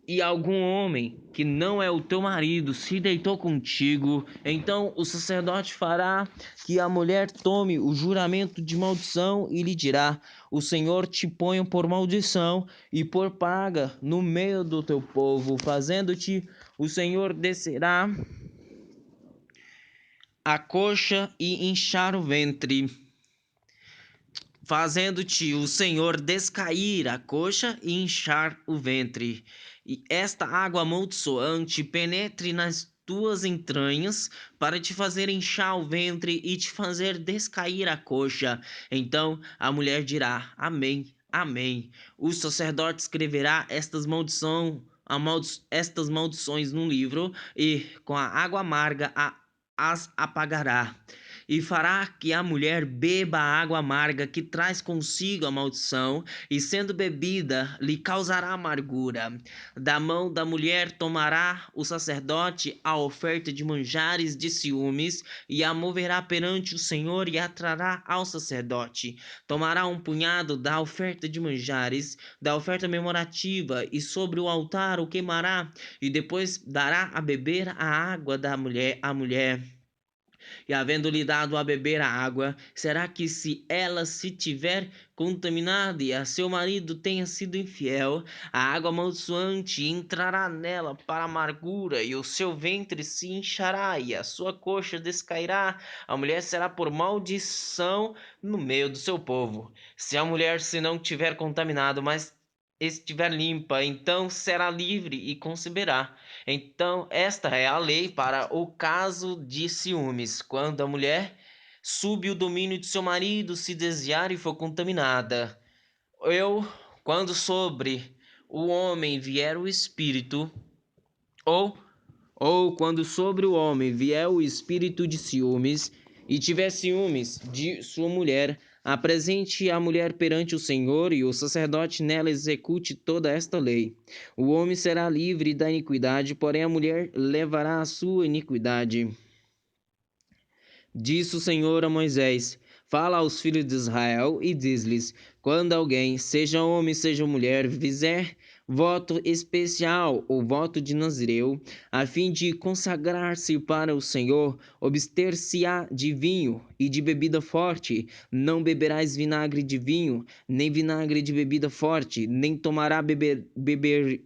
e algum homem que não é o teu marido se deitou contigo, então o sacerdote fará que a mulher tome o juramento de maldição e lhe dirá: o Senhor te ponha por maldição e por praga no meio do teu povo, fazendo-te o Senhor descerá a coxa e inchar o ventre. Fazendo-te o Senhor descair a coxa e inchar o ventre. E esta água amaldiçoante penetre nas tuas entranhas, para te fazer inchar o ventre e te fazer descair a coxa. Então a mulher dirá: Amém, amém. O sacerdote escreverá estas maldições num livro, e com a água amarga as apagará. E fará que a mulher beba a água amarga que traz consigo a maldição, e sendo bebida lhe causará amargura. Da mão da mulher tomará o sacerdote a oferta de manjares de ciúmes, e a moverá perante o Senhor e a trará ao sacerdote. Tomará um punhado da oferta de manjares, da oferta memorativa, e sobre o altar o queimará, e depois dará a beber a água da mulher à mulher. E havendo-lhe dado a beber a água, será que se ela se tiver contaminada e a seu marido tenha sido infiel, a água amaldiçoante entrará nela para amargura, e o seu ventre se inchará, e a sua coxa descairá. A mulher será por maldição no meio do seu povo. Se a mulher se não tiver contaminado, mas estiver limpa, então será livre e conceberá. Então, esta é a lei para o caso de ciúmes, quando a mulher sob o domínio de seu marido se desviar e for contaminada. Quando sobre o homem vier o espírito, ou quando sobre o homem vier o espírito de ciúmes, e tiver ciúmes de sua mulher, apresente a mulher perante o Senhor, e o sacerdote nela execute toda esta lei. O homem será livre da iniquidade, porém a mulher levará a sua iniquidade. Disse o Senhor a Moisés: Fala aos filhos de Israel e diz-lhes: quando alguém, seja homem, seja mulher, voto especial, o voto de Nazireu, a fim de consagrar-se para o Senhor, abster-se-á de vinho e de bebida forte, não beberás vinagre de vinho, nem vinagre de bebida forte, nem tomará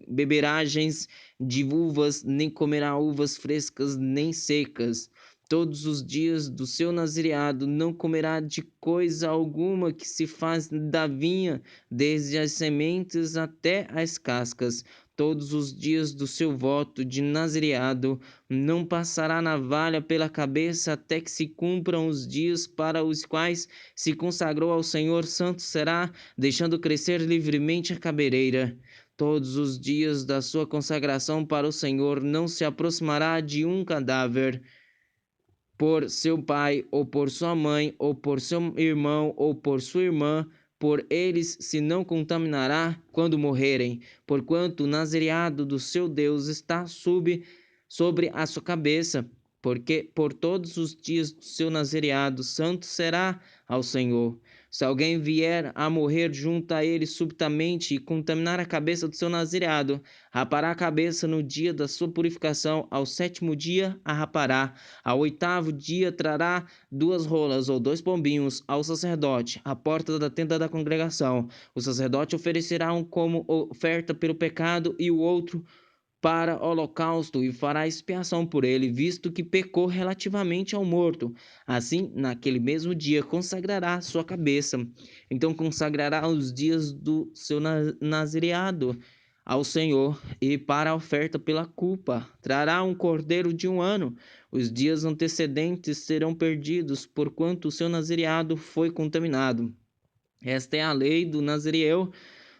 beberagens de uvas, nem comerá uvas frescas nem secas. Todos os dias do seu nazireado não comerá de coisa alguma que se faz da vinha, desde as sementes até as cascas. Todos os dias do seu voto de nazireado não passará navalha pela cabeça até que se cumpram os dias para os quais se consagrou ao Senhor. Santo será, deixando crescer livremente a cabeleira. Todos os dias da sua consagração para o Senhor não se aproximará de um cadáver por seu pai, ou por sua mãe, ou por seu irmão, ou por sua irmã, por eles se não contaminará quando morrerem, porquanto o nazireado do seu Deus está sobre a sua cabeça, porque por todos os dias do seu nazireado santo será ao Senhor. Se alguém vier a morrer junto a ele subitamente e contaminar a cabeça do seu nazireado, rapará a cabeça no dia da sua purificação, ao 7º dia a rapará. Ao 8º dia trará 2 rolas ou 2 pombinhos ao sacerdote, à porta da tenda da congregação. O sacerdote oferecerá um como oferta pelo pecado e o outro para holocausto, e fará expiação por ele, visto que pecou relativamente ao morto. Assim, naquele mesmo dia, consagrará sua cabeça. Então consagrará os dias do seu nazireado ao Senhor, e para a oferta pela culpa trará um cordeiro de 1 ano. Os dias antecedentes serão perdidos, porquanto o seu nazireado foi contaminado. Esta é a lei do nazireu.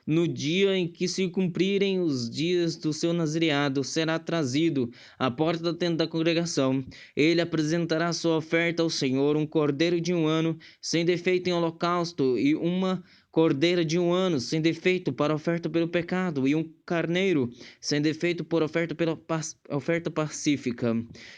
No dia em que se cumprirem os dias do seu nazireado, será trazido à porta da tenda da congregação. Ele apresentará sua oferta ao Senhor, um cordeiro de 1 ano, sem defeito em holocausto, e uma cordeira de 1 ano, sem defeito para oferta pelo pecado, e um carneiro, sem defeito por oferta pela oferta pacífica,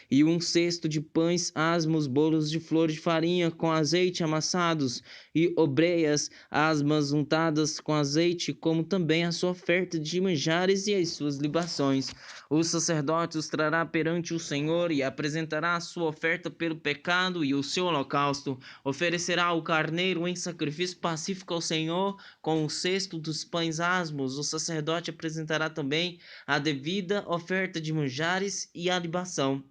e 1 cesto de pães asmos, bolos de flor de farinha com azeite amassados, e obreias asmas untadas com azeite, como também a sua oferta de manjares e as suas libações. O sacerdote os trará perante o Senhor e apresentará a sua oferta pelo pecado e o seu holocausto. Oferecerá o carneiro em sacrifício pacífico ao Senhor com o cesto dos pães asmos. O sacerdote apresentará também a devida oferta de manjares e a libação.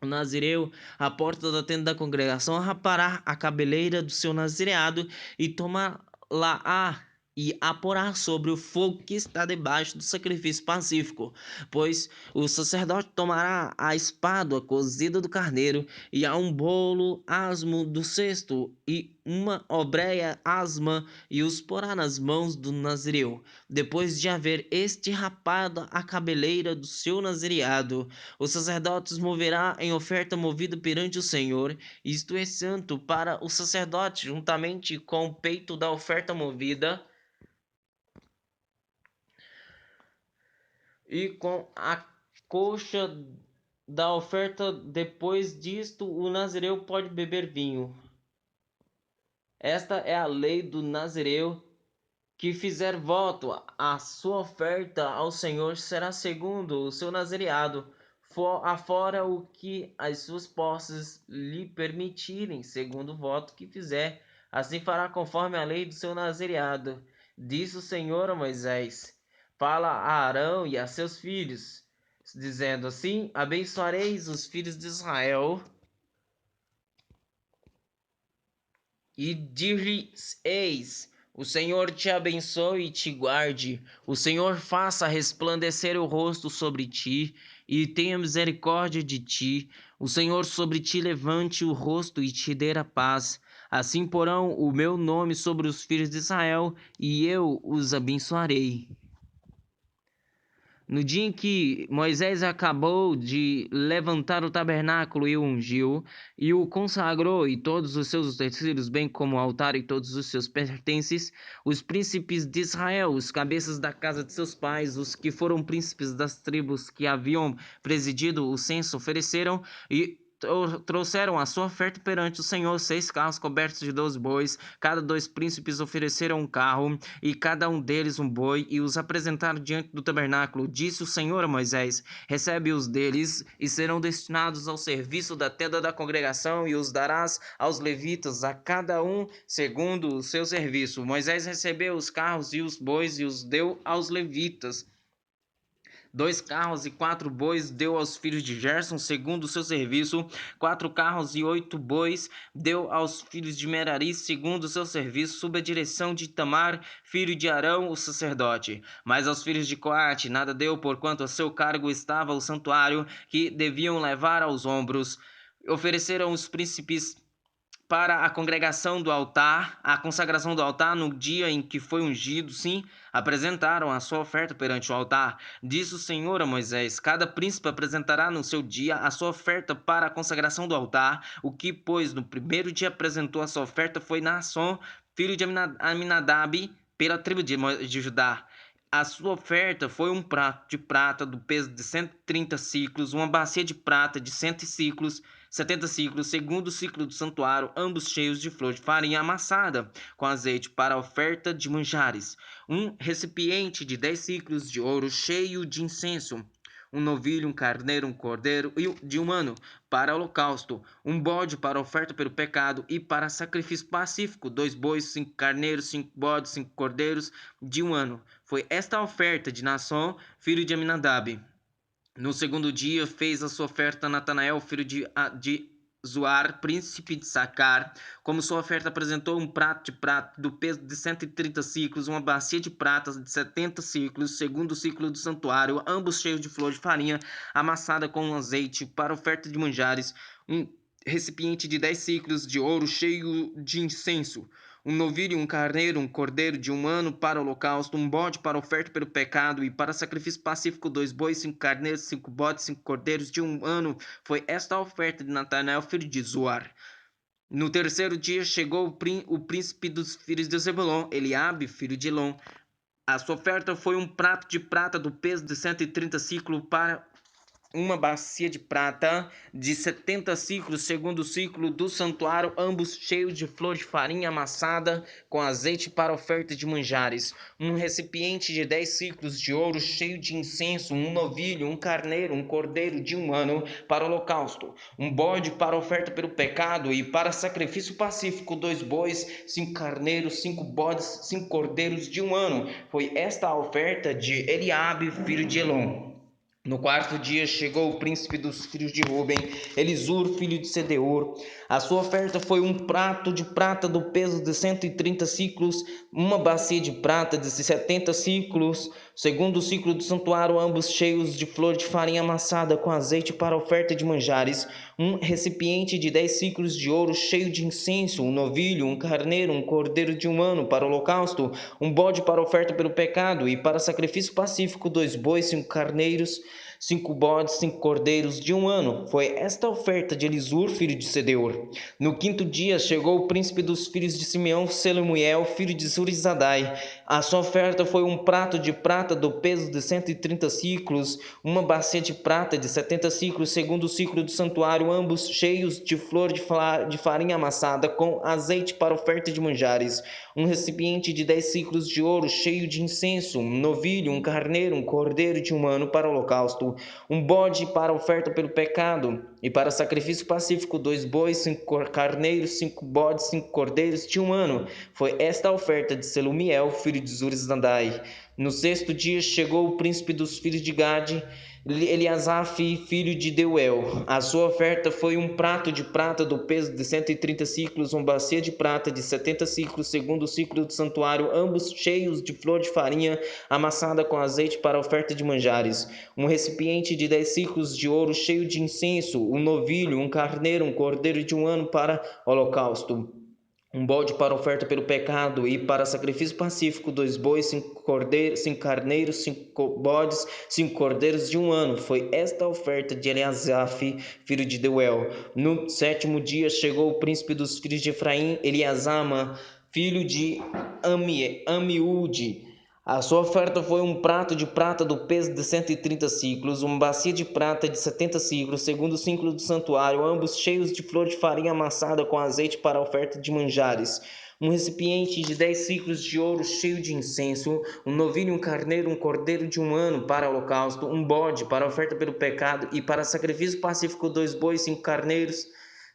O nazireu, à porta da tenda da congregação, rapará a cabeleira do seu nazireado e tomá-la-á e a porá sobre o fogo que está debaixo do sacrifício pacífico. Pois o sacerdote tomará a espada cozida do carneiro e a um bolo asmo do cesto e uma obreia asma, e os porá nas mãos do nazireu. Depois de haver este rapado a cabeleira do seu nazireado, o sacerdote os moverá em oferta movida perante o Senhor. Isto é santo para o sacerdote, juntamente com o peito da oferta movida e com a coxa da oferta. Depois disto, o nazireu pode beber vinho. Esta é a lei do nazireu que fizer voto. A sua oferta ao Senhor será segundo o seu nazireado, afora o que as suas posses lhe permitirem, segundo o voto que fizer. Assim fará conforme a lei do seu nazireado. Disse o Senhor a Moisés: fala a Arão e a seus filhos, dizendo assim: abençoareis os filhos de Israel, e dir-lhes-eis: o Senhor te abençoe e te guarde. O Senhor faça resplandecer o rosto sobre ti e tenha misericórdia de ti. O Senhor sobre ti levante o rosto e te dê a paz. Assim porão o meu nome sobre os filhos de Israel, e eu os abençoarei. No dia em que Moisés acabou de levantar o tabernáculo e o ungiu, e o consagrou, e todos os seus utensílios, bem como o altar e todos os seus pertences, os príncipes de Israel, os cabeças da casa de seus pais, os que foram príncipes das tribos que haviam presidido o censo, ofereceram, e trouxeram a sua oferta perante o Senhor 6 carros cobertos de 12 bois. Cada 2 príncipes ofereceram um carro, e cada um deles um boi, e os apresentaram diante do tabernáculo. Disse o Senhor a Moisés: recebe-os deles, e serão destinados ao serviço da tenda da congregação, e os darás aos levitas, a cada um segundo o seu serviço. Moisés recebeu os carros e os bois e os deu aos levitas. 2 carros e 4 bois deu aos filhos de Gerson, segundo o seu serviço. 4 carros e 8 bois deu aos filhos de Merari, segundo o seu serviço, sob a direção de Itamar, filho de Arão, o sacerdote. Mas aos filhos de Coate nada deu, porquanto a seu cargo estava o santuário, que deviam levar aos ombros. Ofereceram os príncipes para a congregação do altar, a consagração do altar no dia em que foi ungido, sim, apresentaram a sua oferta perante o altar. Disse o Senhor a Moisés: cada príncipe apresentará no seu dia a sua oferta para a consagração do altar. O que, pois, no primeiro dia apresentou a sua oferta foi Naasson, filho de Aminadab, pela tribo de Judá. A sua oferta foi um prato de prata do peso de 130 ciclos, uma bacia de prata de 70 ciclos, segundo o ciclo do santuário, ambos cheios de flor de farinha amassada com azeite para a oferta de manjares, um recipiente de 10 ciclos de ouro cheio de incenso, um novilho, um carneiro, um cordeiro de um ano para holocausto, um bode para oferta pelo pecado e para sacrifício pacífico, 2 bois, 5 carneiros, 5 bodes, 5 cordeiros de um ano. Foi esta a oferta de Naasson, filho de Aminadab. No segundo dia fez a sua oferta Natanael, filho de Zuar, príncipe de Sacar. Como sua oferta apresentou um prato de prata do peso de 130 ciclos, uma bacia de prata de 70 ciclos, segundo o ciclo do santuário, ambos cheios de flor de farinha amassada com azeite para oferta de manjares, um recipiente de 10 ciclos de ouro cheio de incenso, um novilho, um carneiro, um cordeiro de um ano para o holocausto, um bode para oferta pelo pecado e para sacrifício pacífico, 2 bois, 5 carneiros, 5 bodes, 5 cordeiros de um ano. Foi esta a oferta de Natanael, filho de Zuar. No terceiro dia chegou o príncipe dos filhos de Zebulon, Eliabe, filho de Elon. A sua oferta foi um prato de prata do peso de 130 ciclos para uma bacia de prata de 70 ciclos, segundo o ciclo do santuário, ambos cheios de flor de farinha amassada com azeite para oferta de manjares, um recipiente de 10 ciclos de ouro cheio de incenso, um novilho, um carneiro, um cordeiro de um ano para o holocausto, um bode para oferta pelo pecado e para sacrifício pacífico, 2 bois, 5 carneiros, 5 bodes, 5 cordeiros de um ano. Foi esta a oferta de Eliabe, filho de Elon. No quarto dia chegou o príncipe dos filhos de Ruben, Elisur, filho de Sedeur. A sua oferta foi um prato de prata do peso de 130 ciclos, uma bacia de prata de 70 ciclos, segundo o ciclo do santuário, ambos cheios de flor de farinha amassada com azeite para oferta de manjares, um recipiente de 10 ciclos de ouro cheio de incenso, um novilho, um carneiro, um cordeiro de um ano para o holocausto, um bode para oferta pelo pecado e para sacrifício pacífico, 2 bois, 5 carneiros, 5 bodes, 5 cordeiros de um ano. Foi esta a oferta de Elisur, filho de Sedeur. No quinto dia chegou o príncipe dos filhos de Simeão, Selumiel, filho de Zurizadai. A sua oferta foi um prato de prata do peso de 130 ciclos, uma bacia de prata de 70 ciclos, segundo o ciclo do santuário, ambos cheios de flor de farinha amassada com azeite para oferta de manjares, um recipiente de 10 ciclos de ouro cheio de incenso, um novilho, um carneiro, um cordeiro de um ano para o holocausto, um bode para oferta pelo pecado e para sacrifício pacífico, 2 bois, 5 carneiros, 5 bodes, 5 cordeiros de um ano. Foi esta a oferta de Selumiel, filho de Zurizadai. No sexto dia chegou o príncipe dos filhos de Gade, Eliasaf, filho de Deuel. A sua oferta foi um prato de prata do peso de 130 ciclos, uma bacia de prata de 70 ciclos, segundo o ciclo do santuário, ambos cheios de flor de farinha amassada com azeite para oferta de manjares, um recipiente de 10 ciclos de ouro cheio de incenso, um novilho, um carneiro, um cordeiro de um ano para holocausto, um bode para oferta pelo pecado e para sacrifício pacífico, 2 bois, 5 carneiros, 5 bodes, 5 cordeiros de um ano. Foi esta a oferta de Eliasaf, filho de Deuel. No sétimo dia chegou o príncipe dos filhos de Efraim, Eliasama, filho de Amiúde. A sua oferta foi um prato de prata do peso de 130 siclos, uma bacia de prata de 70 siclos, segundo o ciclo do santuário, ambos cheios de flor de farinha amassada com azeite para a oferta de manjares. Um recipiente de 10 siclos de ouro cheio de incenso, um novilho, um carneiro, um cordeiro de 1 ano para holocausto, um bode para a oferta pelo pecado e para sacrifício pacífico 2 bois, 5 carneiros,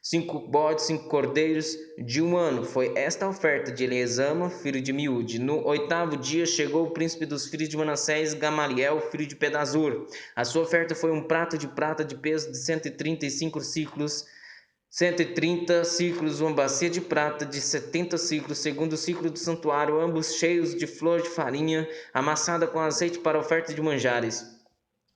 5 bodes, 5 cordeiros de 1 ano. Foi esta a oferta de Eliesama, filho de Miúde. No 8º dia chegou o príncipe dos filhos de Manassés, Gamaliel, filho de Pedazur. A sua oferta foi um prato de prata de peso de 135 ciclos, 130 ciclos, uma bacia de prata de 70 ciclos, segundo o ciclo do santuário, ambos cheios de flor de farinha, amassada com azeite para a oferta de manjares.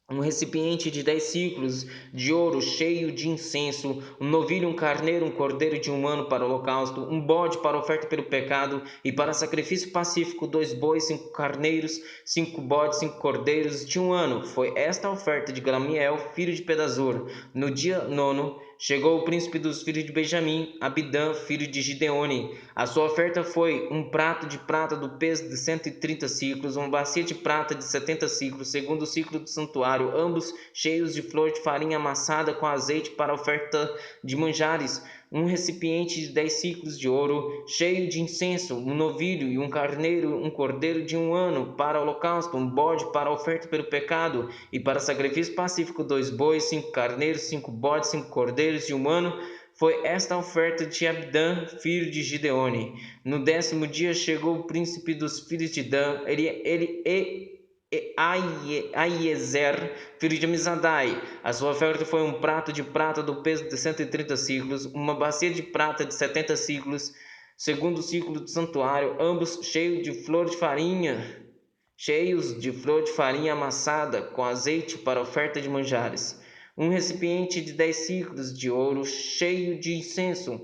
Um recipiente de 10 ciclos de ouro cheio de incenso, um novilho, um carneiro, um cordeiro de 1 ano para o holocausto, um bode para oferta pelo pecado e para sacrifício pacífico 2 bois, 5 carneiros, 5 bodes, 5 cordeiros de 1 ano. Foi esta a oferta de Gamaliel, filho de Pedazur. No dia 9 chegou o príncipe dos filhos de Benjamim, Abidã, filho de Gideone. A sua oferta foi um prato de prata do peso de 130 ciclos, uma bacia de prata de 70 ciclos, segundo o ciclo do santuário, ambos cheios de flor de farinha amassada com azeite para a oferta de manjares. Um recipiente de 10 ciclos de ouro, cheio de incenso, um novilho e um carneiro, um cordeiro de 1 ano para o holocausto, um bode para a oferta pelo pecado e para sacrifício pacífico 2 bois, 5 carneiros, 5 bodes, 5 cordeiros de 1 ano. Foi esta a oferta de Abidã, filho de Gideone. No 10º dia chegou o príncipe dos filhos de Dan, Aiezer, filho de Amizadai. A sua oferta foi um prato de prata do peso de 130 ciclos, uma bacia de prata de 70 ciclos, segundo o ciclo do santuário, ambos cheios de flor de farinha, amassada com azeite para oferta de manjares. Um recipiente de 10 ciclos de ouro cheio de incenso,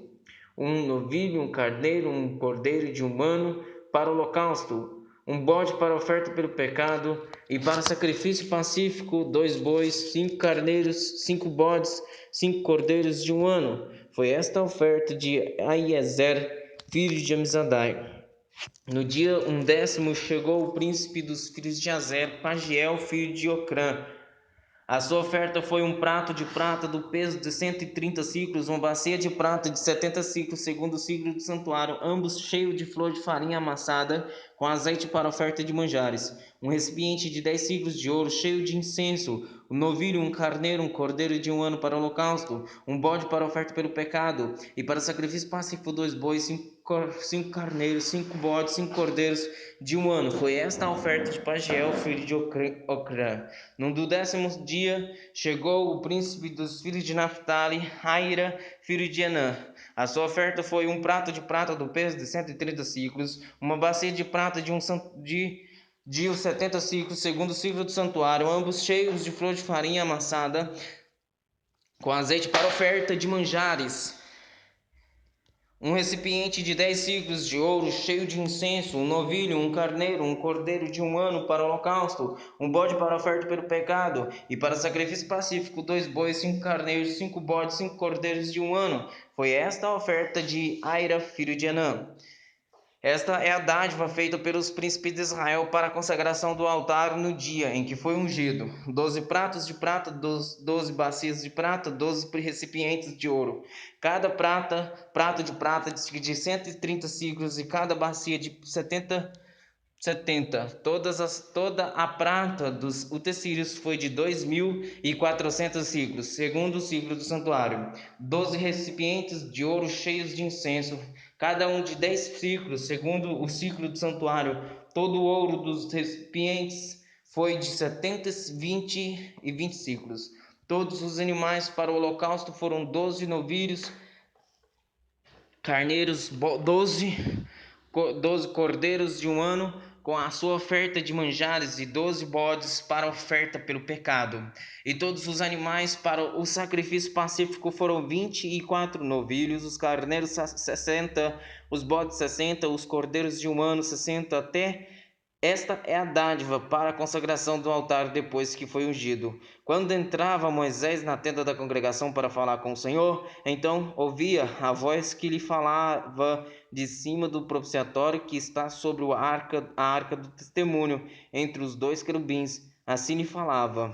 um novilho, um carneiro, um cordeiro de 1 ano para o holocausto, um bode para oferta pelo pecado e para sacrifício pacífico 2 bois, 5 carneiros, 5 bodes, 5 cordeiros de 1 ano. Foi esta a oferta de Aiezer, filho de Amizadai. No dia 10º chegou o príncipe dos filhos de Azer, Pagiel, filho de Ocrã. A sua oferta foi um prato de prata do peso de 130 ciclos, uma bacia de prata de 70 ciclos, segundo o ciclo do santuário, ambos cheios de flor de farinha amassada, com azeite para oferta de manjares. Um recipiente de 10 ciclos de ouro, cheio de incenso, um novilho, um carneiro, um cordeiro de 1 ano para o holocausto, um bode para oferta pelo pecado, e para sacrifício pacífico 2 bois, 5 carneiros, 5 bodes, 5 cordeiros de 1 ano. Foi esta a oferta de Pagiel, filho de Ocrã. No 10º dia chegou o príncipe dos filhos de Naphtali, Aira, filho de Enã. A sua oferta foi um prato de prata do peso de 130 ciclos, uma bacia de prata de 70 ciclos, segundo o ciclo do santuário, ambos cheios de flor de farinha amassada, com azeite para oferta de manjares. Um recipiente de 10 ciclos de ouro cheio de incenso, um novilho, um carneiro, um cordeiro de 1 ano para o holocausto, um bode para oferta pelo pecado e para sacrifício pacífico 2 bois, 5 carneiros, 5 bodes, 5 cordeiros de 1 ano. Foi esta a oferta de Aira, filho de Enã. Esta é a dádiva feita pelos príncipes de Israel para a consagração do altar no dia em que foi ungido: 12 pratos de prata, 12 bacias de prata, 12 recipientes de ouro. Cada prato de prata de 130 ciclos e cada bacia de 70. Toda a prata dos utensílios foi de 2.400 ciclos, segundo o ciclo do santuário. 12 recipientes de ouro cheios de incenso, cada um de 10 ciclos, segundo o ciclo do santuário. Todo o ouro dos recipientes foi de 70, 20 e 20 ciclos. Todos os animais para o holocausto foram 12 novilhos, carneiros, 12 cordeiros de 1 ano, com a sua oferta de manjares, e 12 bodes para oferta pelo pecado. E todos os animais para o sacrifício pacífico foram 24 novilhos, os carneiros 60, os bodes 60, os cordeiros de 1 ano 60, até Esta é a dádiva para a consagração do altar depois que foi ungido. Quando entrava Moisés na tenda da congregação para falar com o Senhor, então ouvia a voz que lhe falava de cima do propiciatório que está sobre a arca do testemunho, entre os dois querubins. Assim lhe falava.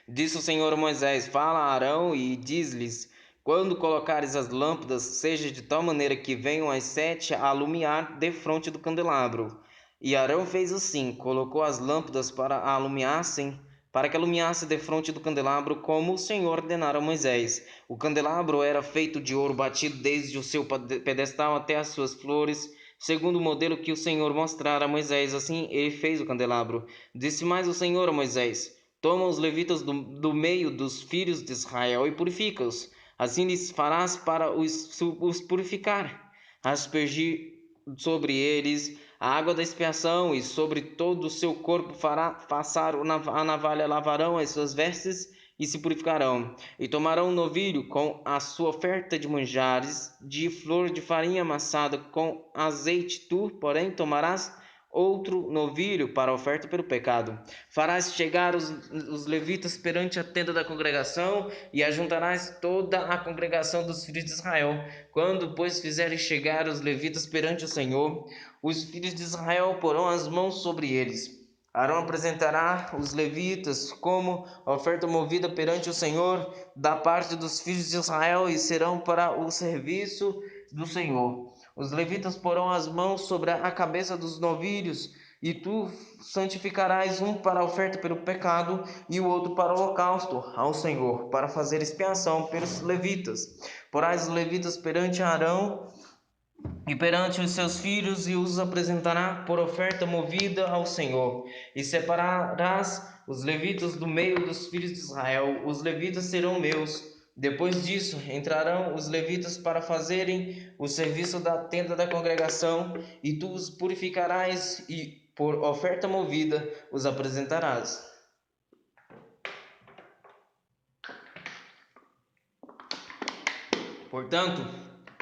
Disse o Senhor a Moisés: Fala a Arão e diz-lhes: Quando colocares as lâmpadas, seja de tal maneira que venham as 7 a alumiar defronte do candelabro. E Arão fez assim: colocou as lâmpadas para que alumiasse defronte do candelabro, como o Senhor ordenara a Moisés. O candelabro era feito de ouro batido desde o seu pedestal até as suas flores, segundo o modelo que o Senhor mostrara a Moisés. Assim ele fez o candelabro. Disse mais o Senhor a Moisés: Toma os levitas do meio dos filhos de Israel e purifica-os. Assim lhes farás para os purificar. Aspergir sobre eles a água da expiação, e sobre todo o seu corpo fará passar a navalha, lavarão as suas vestes e se purificarão. E tomarão um novilho com a sua oferta de manjares, de flor de farinha amassada com azeite. Tu, porém, tomarás outro novilho para a oferta pelo pecado. Farás chegar os levitas perante a tenda da congregação e ajuntarás toda a congregação dos filhos de Israel. Quando, pois, fizeres chegar os levitas perante o Senhor, os filhos de Israel porão as mãos sobre eles. Arão apresentará os levitas como oferta movida perante o Senhor da parte dos filhos de Israel e serão para o serviço do Senhor. Os levitas porão as mãos sobre a cabeça dos novilhos, e tu santificarás um para a oferta pelo pecado e o outro para o holocausto ao Senhor, para fazer expiação pelos levitas. Porás os levitas perante Arão e perante os seus filhos, e os apresentará por oferta movida ao Senhor. E separarás os levitas do meio dos filhos de Israel. Os levitas serão meus. Depois disso, entrarão os levitas para fazerem o serviço da tenda da congregação, e tu os purificarás, e por oferta movida os apresentarás. Portanto,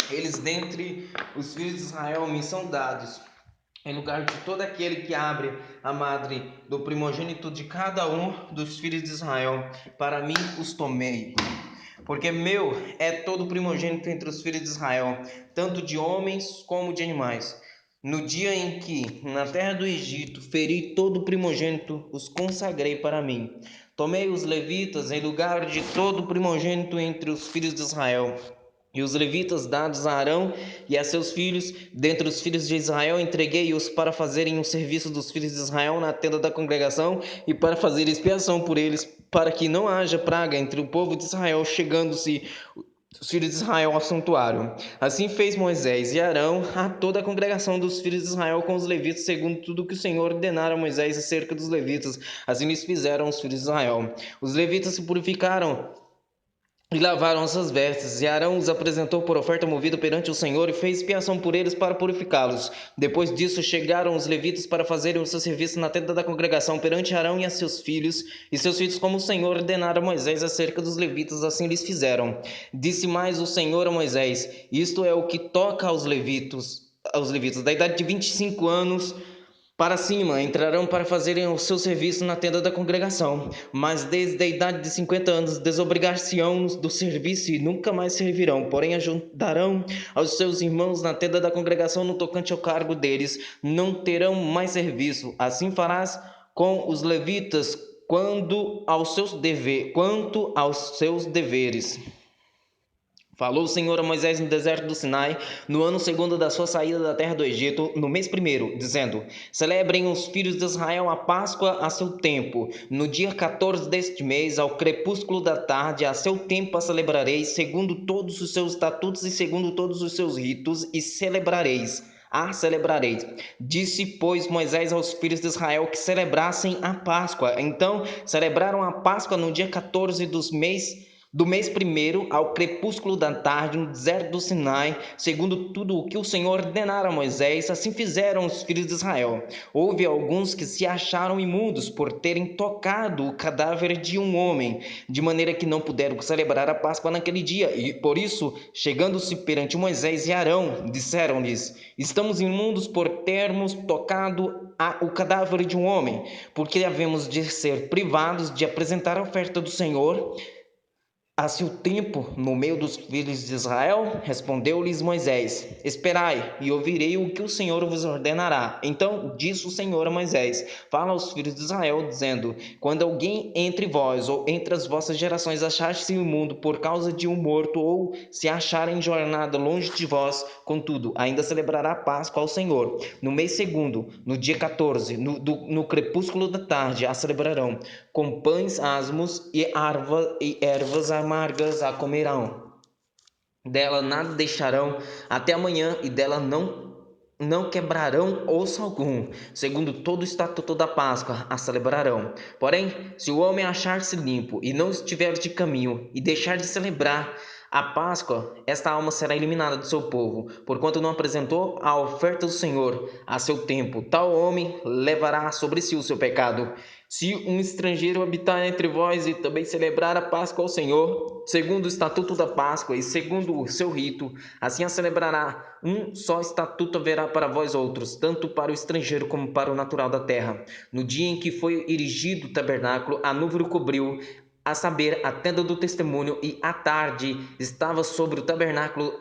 eles dentre os filhos de Israel me são dados, em lugar de todo aquele que abre a madre do primogênito de cada um dos filhos de Israel. Para mim os tomei. Porque meu é todo primogênito entre os filhos de Israel, tanto de homens como de animais. No dia em que, na terra do Egito, feri todo primogênito, os consagrei para mim. Tomei os levitas em lugar de todo primogênito entre os filhos de Israel. E os levitas dados a Arão e a seus filhos, dentre os filhos de Israel, entreguei-os para fazerem o serviço dos filhos de Israel na tenda da congregação e para fazer expiação por eles, para que não haja praga entre o povo de Israel, chegando-se os filhos de Israel ao santuário. Assim fez Moisés e Arão a toda a congregação dos filhos de Israel com os levitas, segundo tudo que o Senhor ordenara a Moisés acerca dos levitas. Assim lhes fizeram os filhos de Israel. Os levitas se purificaram e lavaram suas vestes, e Arão os apresentou por oferta movida perante o Senhor, e fez expiação por eles para purificá-los. Depois disso chegaram os levitas para fazerem o seu serviço na tenda da congregação perante Arão e a seus filhos, como o Senhor ordenara a Moisés acerca dos levitas, assim lhes fizeram. Disse mais o Senhor a Moisés: Isto é o que toca aos levitas da idade de 25 anos para cima entrarão para fazerem o seu serviço na tenda da congregação, mas desde a idade de 50 anos desobrigar-se-ão do serviço e nunca mais servirão, porém ajudarão aos seus irmãos na tenda da congregação no tocante ao cargo deles, não terão mais serviço. Assim farás com os levitas quanto aos seus deveres. Falou o Senhor a Moisés no deserto do Sinai, no ano segundo da sua saída da terra do Egito, no mês primeiro, dizendo: Celebrem os filhos de Israel a Páscoa a seu tempo. No dia 14 deste mês, ao crepúsculo da tarde, a seu tempo a celebrareis, segundo todos os seus estatutos e segundo todos os seus ritos, e celebrareis. Disse, pois, Moisés aos filhos de Israel que celebrassem a Páscoa. Então, celebraram a Páscoa no dia 14 do mês do mês primeiro ao crepúsculo da tarde no deserto do Sinai, segundo tudo o que o Senhor ordenara a Moisés, assim fizeram os filhos de Israel. Houve alguns que se acharam imundos por terem tocado o cadáver de um homem, de maneira que não puderam celebrar a Páscoa naquele dia, e por isso, chegando-se perante Moisés e Arão, disseram-lhes: estamos imundos por termos tocado o cadáver de um homem, porque havemos de ser privados de apresentar a oferta do Senhor a seu tempo no meio dos filhos de Israel? Respondeu-lhes Moisés: esperai, e ouvirei o que o Senhor vos ordenará. Então disse o Senhor a Moisés: fala aos filhos de Israel, dizendo: quando alguém entre vós ou entre as vossas gerações achar-se imundo por causa de um morto, ou se achar em jornada longe de vós, contudo, ainda celebrará a Páscoa ao Senhor. No mês segundo, no dia 14, no crepúsculo da tarde, a celebrarão. Com pães asmos e ervas amargas a comerão. Dela nada deixarão até amanhã, e dela não quebrarão osso algum. Segundo todo o estatuto da Páscoa a celebrarão. Porém, se o homem achar-se limpo e não estiver de caminho e deixar de celebrar a Páscoa, esta alma será eliminada do seu povo, porquanto não apresentou a oferta do Senhor a seu tempo. Tal homem levará sobre si o seu pecado. Se um estrangeiro habitar entre vós e também celebrar a Páscoa ao Senhor, segundo o estatuto da Páscoa e segundo o seu rito, assim a celebrará. Um só estatuto haverá para vós outros, tanto para o estrangeiro como para o natural da terra. No dia em que foi erigido o tabernáculo, a nuvem o cobriu, a saber, a tenda do testemunho, e à tarde estava sobre o tabernáculo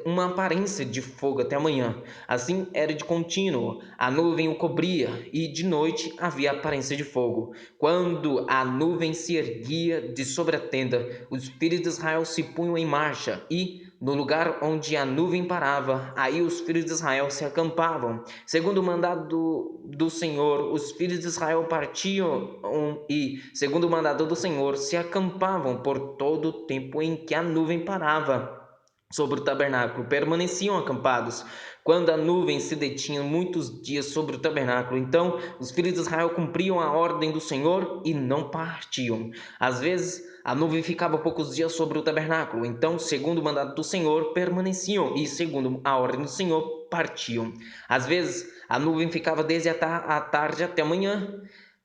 uma aparência de fogo até amanhã. Assim era de contínuo, a nuvem o cobria, e de noite havia aparência de fogo. Quando a nuvem se erguia de sobre a tenda, os filhos de Israel se punham em marcha, e no lugar onde a nuvem parava, aí os filhos de Israel se acampavam. Segundo o mandado do Senhor, os filhos de Israel partiam e, segundo o mandado do Senhor, se acampavam por todo o tempo em que a nuvem parava sobre o tabernáculo, permaneciam acampados. Quando a nuvem se detinha muitos dias sobre o tabernáculo, então os filhos de Israel cumpriam a ordem do Senhor e não partiam. Às vezes a nuvem ficava poucos dias sobre o tabernáculo, então, segundo o mandato do Senhor, permaneciam, e segundo a ordem do Senhor, partiam. Às vezes a nuvem ficava desde a tarde até a manhã.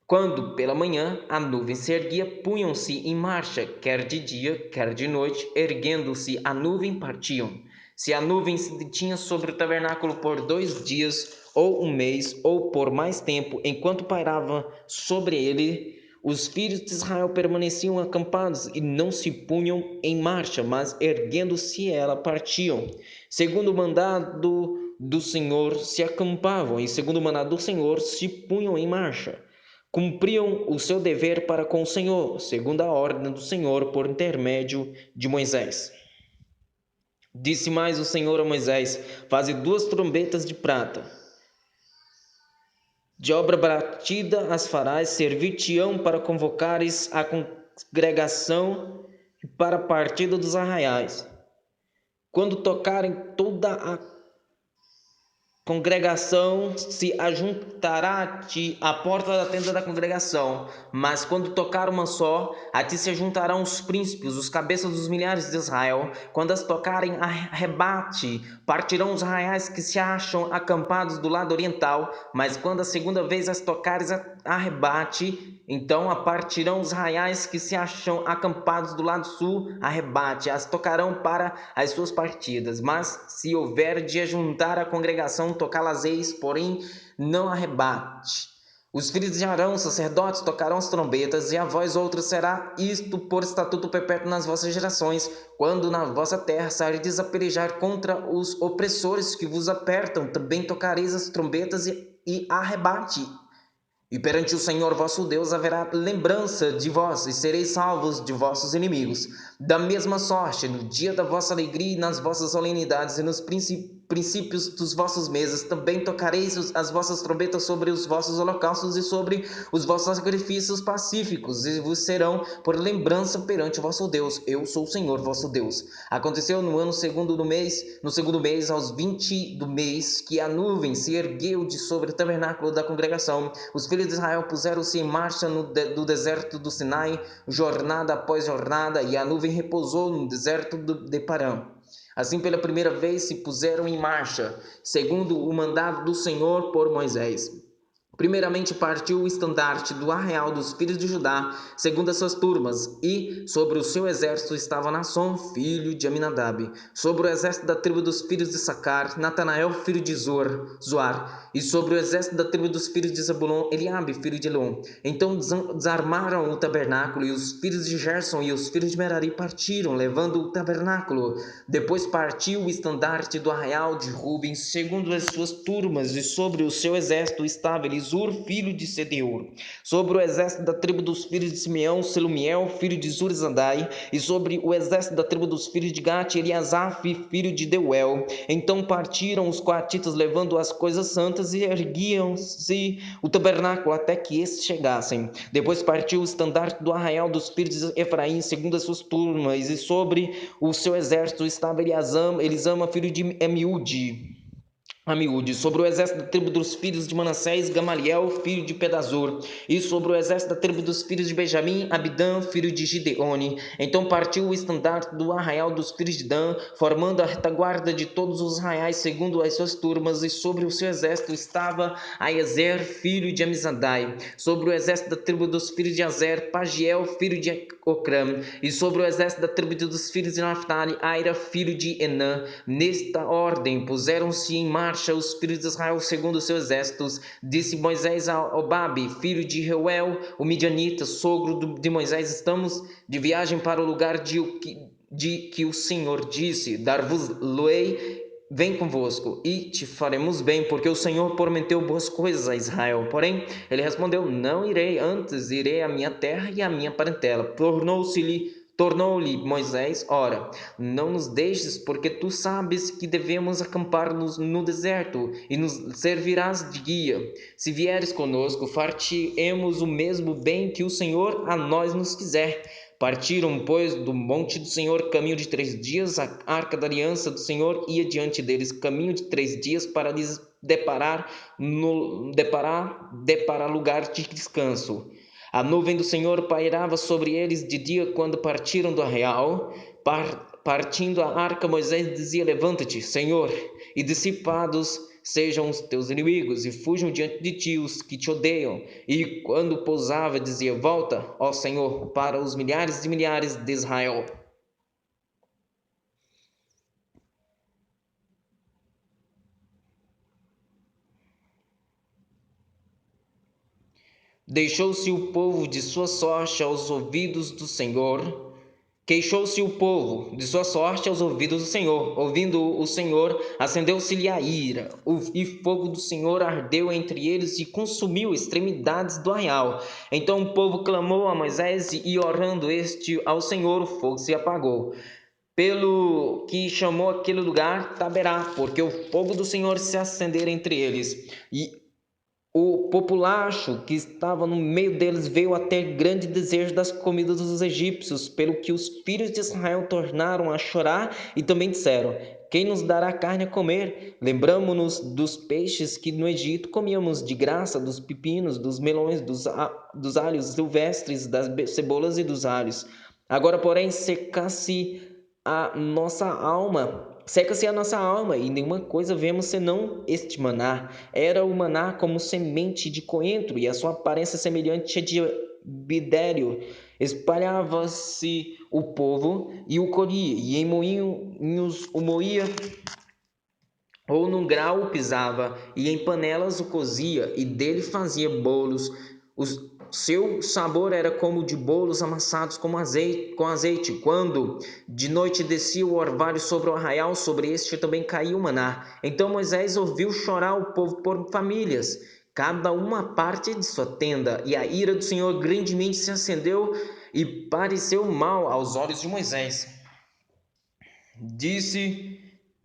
Quando, pela manhã, a nuvem se erguia, punham-se em marcha, quer de dia, quer de noite, erguendo-se a nuvem, partiam. Se a nuvem se detinha sobre o tabernáculo por 2 dias, ou um mês, ou por mais tempo, enquanto pairava sobre ele, os filhos de Israel permaneciam acampados e não se punham em marcha, mas erguendo-se ela, partiam. Segundo o mandado do Senhor, se acampavam, e segundo o mandado do Senhor, se punham em marcha. Cumpriam o seu dever para com o Senhor, segundo a ordem do Senhor, por intermédio de Moisés. Disse mais o Senhor a Moisés: faze 2 trombetas de prata. De obra batida as farás, servir-te-ão para convocares a congregação e para a partida dos arraiais. Quando tocarem, toda a congregação se ajuntará a ti à porta da tenda da congregação, mas quando tocar uma só, a ti se ajuntarão os príncipes, os cabeças dos milhares de Israel. Quando as tocarem, arrebate, partirão os arraiais que se acham acampados do lado oriental, mas quando a segunda vez as tocares, arrebate, então partirão os arraiais que se acham acampados do lado sul, arrebate, as tocarão para as suas partidas. Mas se houver de ajuntar a congregação, tocá-las-eis, porém não arrebate. Os filhos de Arão, sacerdotes, tocarão as trombetas, e a vós outros será isto por estatuto perpétuo nas vossas gerações, quando na vossa terra sairdes a pelejar contra os opressores que vos apertam, também tocareis as trombetas e arrebate. E perante o Senhor vosso Deus haverá lembrança de vós, e sereis salvos de vossos inimigos. Da mesma sorte, no dia da vossa alegria e nas vossas solenidades e nos princípios dos vossos meses. Também tocareis as vossas trombetas sobre os vossos holocaustos e sobre os vossos sacrifícios pacíficos, e vos serão por lembrança perante o vosso Deus. Eu sou o Senhor vosso Deus. Aconteceu no segundo mês, aos 20 do mês, que a nuvem se ergueu de sobre o tabernáculo da congregação. Os filhos de Israel puseram-se em marcha no deserto do Sinai, jornada após jornada, e a nuvem repousou no deserto de Parã. Assim, pela primeira vez se puseram em marcha, segundo o mandado do Senhor por Moisés. Primeiramente partiu o estandarte do arraial dos filhos de Judá, segundo as suas turmas, e sobre o seu exército estava Naasson, filho de Aminadab. Sobre o exército da tribo dos filhos de Sacar, Natanael, filho de Zoar. E sobre o exército da tribo dos filhos de Zabulon, Eliabe, filho de Elon. Então desarmaram o tabernáculo, e os filhos de Gerson e os filhos de Merari partiram, levando o tabernáculo. Depois partiu o estandarte do arraial de Ruben, segundo as suas turmas, e sobre o seu exército estava Elisur, filho de Sedeur. Sobre o exército da tribo dos filhos de Simeão, Selumiel, filho de Zurizadai. E sobre o exército da tribo dos filhos de Gate, Eliasaf, filho de Deuel. Então partiram os coatitas, levando as coisas santas, e erguiam-se o tabernáculo até que estes chegassem. Depois partiu o estandarte do arraial dos filhos de Efraim, segundo as suas turmas, e sobre o seu exército estava Elisama, filho de Amiúde. Sobre o exército da tribo dos filhos de Manassés, Gamaliel, filho de Pedazur. E sobre o exército da tribo dos filhos de Benjamim, Abidã, filho de Gideone. Então partiu o estandarte do arraial dos filhos de Dan, formando a retaguarda de todos os arraiais, segundo as suas turmas. E sobre o seu exército estava Aiezer, filho de Amizadai. Sobre o exército da tribo dos filhos de Azer, Pagiel, filho de Ocram. E sobre o exército da tribo dos filhos de Naphtali, Aira, filho de Enã. Nesta ordem puseram-se em marcha os filhos de Israel segundo os seus exércitos. Disse Moisés a Obabe, filho de Reuel, o midianita, sogro de Moisés: estamos de viagem para o lugar de que o Senhor disse: dar-vos-lo-ei, vem convosco, e te faremos bem, porque o Senhor prometeu boas coisas a Israel. Porém, ele respondeu: não irei, antes irei à minha terra e à minha parentela. Tornou-lhe Moisés: ora, não nos deixes, porque tu sabes que devemos acampar-nos no deserto, e nos servirás de guia. Se vieres conosco, fartiremos o mesmo bem que o Senhor a nós nos quiser. Partiram, pois, do monte do Senhor caminho de 3 dias. A arca da aliança do Senhor ia diante deles caminho de 3 dias, para lhes deparar lugar de descanso. A nuvem do Senhor pairava sobre eles de dia quando partiram do arraial. Partindo a arca, Moisés dizia: levanta-te, Senhor, e dissipados sejam os teus inimigos, e fujam diante de ti os que te odeiam. E quando pousava, dizia: volta, ó Senhor, para os milhares de milhares de Israel. Deixou-se o povo de sua sorte aos ouvidos do Senhor. Queixou-se o povo de sua sorte aos ouvidos do Senhor. Ouvindo o Senhor, acendeu-se-lhe a ira, e fogo do Senhor ardeu entre eles e consumiu extremidades do arraial. Então o povo clamou a Moisés, e orando ao Senhor, o fogo se apagou. Pelo que chamou aquele lugar Taberá, porque o fogo do Senhor se acendera entre eles. E o populacho que estava no meio deles veio a ter grande desejo das comidas dos egípcios, pelo que os filhos de Israel tornaram a chorar e também disseram: quem nos dará carne a comer? Lembramo-nos dos peixes que no Egito comíamos de graça, dos pepinos, dos melões, dos alhos silvestres, das cebolas e dos alhos. Agora, porém, seca-se a nossa alma, e nenhuma coisa vemos senão este maná. Era o maná como semente de coentro, e a sua aparência semelhante a de bidério. Espalhava-se o povo e o colhia, e em moinhos o moía, ou num grau o pisava, e em panelas o cozia, e dele fazia bolos. Seu sabor era como de bolos amassados com azeite. Quando de noite descia o orvalho sobre o arraial, sobre este também caía o maná. Então Moisés ouviu chorar o povo por famílias, cada uma parte de sua tenda, e a ira do Senhor grandemente se acendeu e pareceu mal aos olhos de Moisés. Disse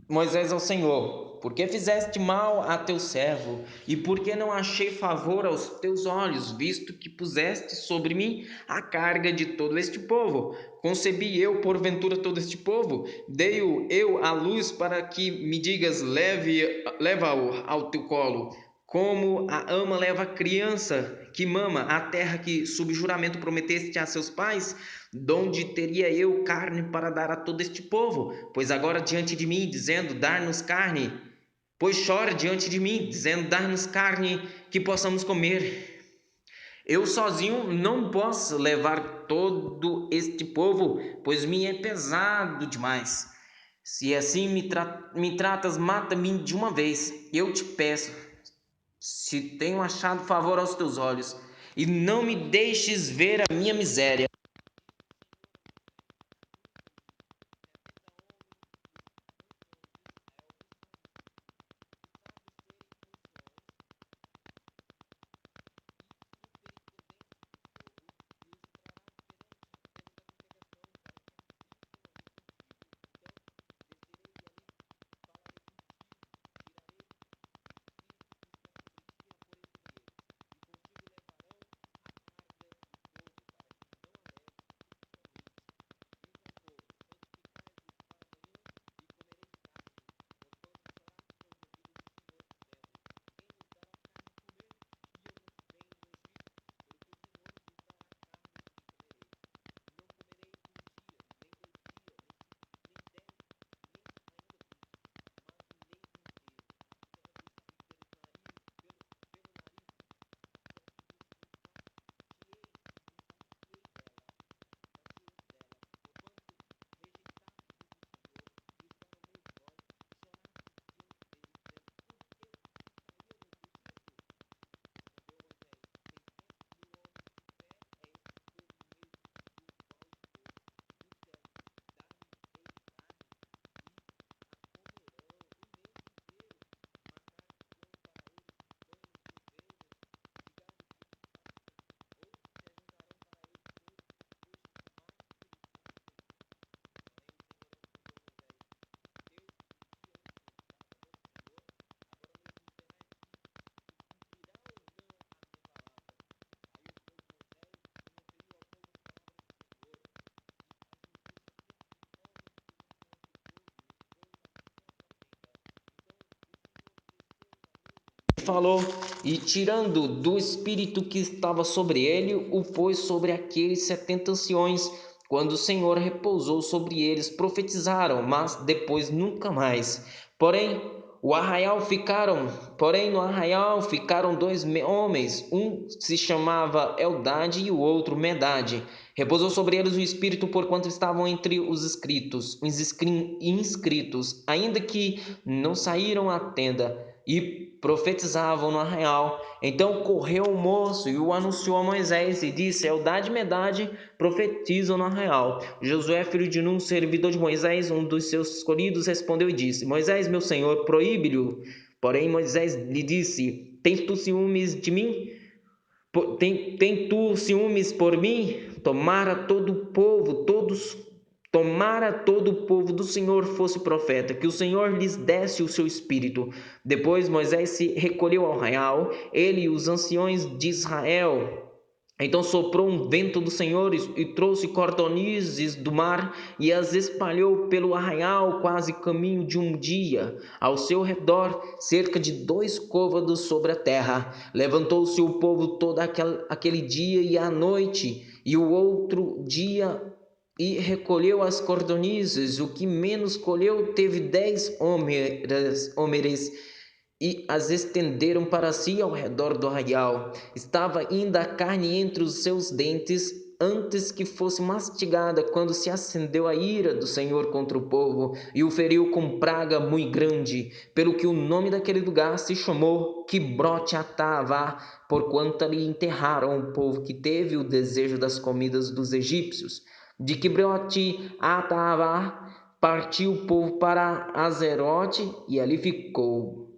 Moisés ao Senhor: porque fizeste mal a teu servo, e porque não achei favor aos teus olhos, visto que puseste sobre mim a carga de todo este povo. Concebi eu, porventura, todo este povo? Dei-o eu à luz para que me digas, leva-o ao teu colo, como a ama leva a criança que mama, a terra que sob juramento prometeste a seus pais? Donde teria eu carne para dar a todo este povo? Pois agora diante de mim, dizendo, dar-nos carne. Pois chora diante de mim, dizendo, dar-nos carne que possamos comer. Eu sozinho não posso levar todo este povo, pois me é pesado demais. Se assim me tratas, mata-me de uma vez. Eu te peço, se tenho achado favor aos teus olhos, e não me deixes ver a minha miséria. Falou, e tirando do espírito que estava sobre ele, o pôs sobre aqueles 70 anciões. Quando o Senhor repousou sobre eles, profetizaram, mas depois nunca mais. Porém no arraial ficaram dois homens, um se chamava Eldade e o outro Medade. Repousou sobre eles o espírito, porquanto estavam entre os inscritos, ainda que não saíram à tenda, e profetizavam no arraial. Então correu o moço e o anunciou a Moisés e disse: Eldade e Medade profetizam no arraial. Josué, filho de Nun, servidor de Moisés, um dos seus escolhidos, respondeu e disse: Moisés, meu senhor, proíbe-lhe. Porém Moisés lhe disse: Tens tu ciúmes de mim? Tem tu ciúmes por mim? Tomara todo o povo do Senhor fosse profeta, que o Senhor lhes desse o seu espírito. Depois Moisés se recolheu ao arraial, ele e os anciões de Israel. Então soprou um vento do Senhor e trouxe cordonizes do mar e as espalhou pelo arraial quase caminho de um dia. Ao seu redor, cerca de 2 côvados sobre a terra. Levantou-se o povo todo aquele dia e à noite, e o outro dia, e recolheu as cordonizes. O que menos colheu teve 10 homeres, e as estenderam para si ao redor do arraial. Estava ainda a carne entre os seus dentes, antes que fosse mastigada, quando se acendeu a ira do Senhor contra o povo, e o feriu com praga muito grande, pelo que o nome daquele lugar se chamou Quibrote Atavá, porquanto ali enterraram o povo que teve o desejo das comidas dos egípcios. De Quibrote Atavá partiu o povo para Azerote, e ali ficou.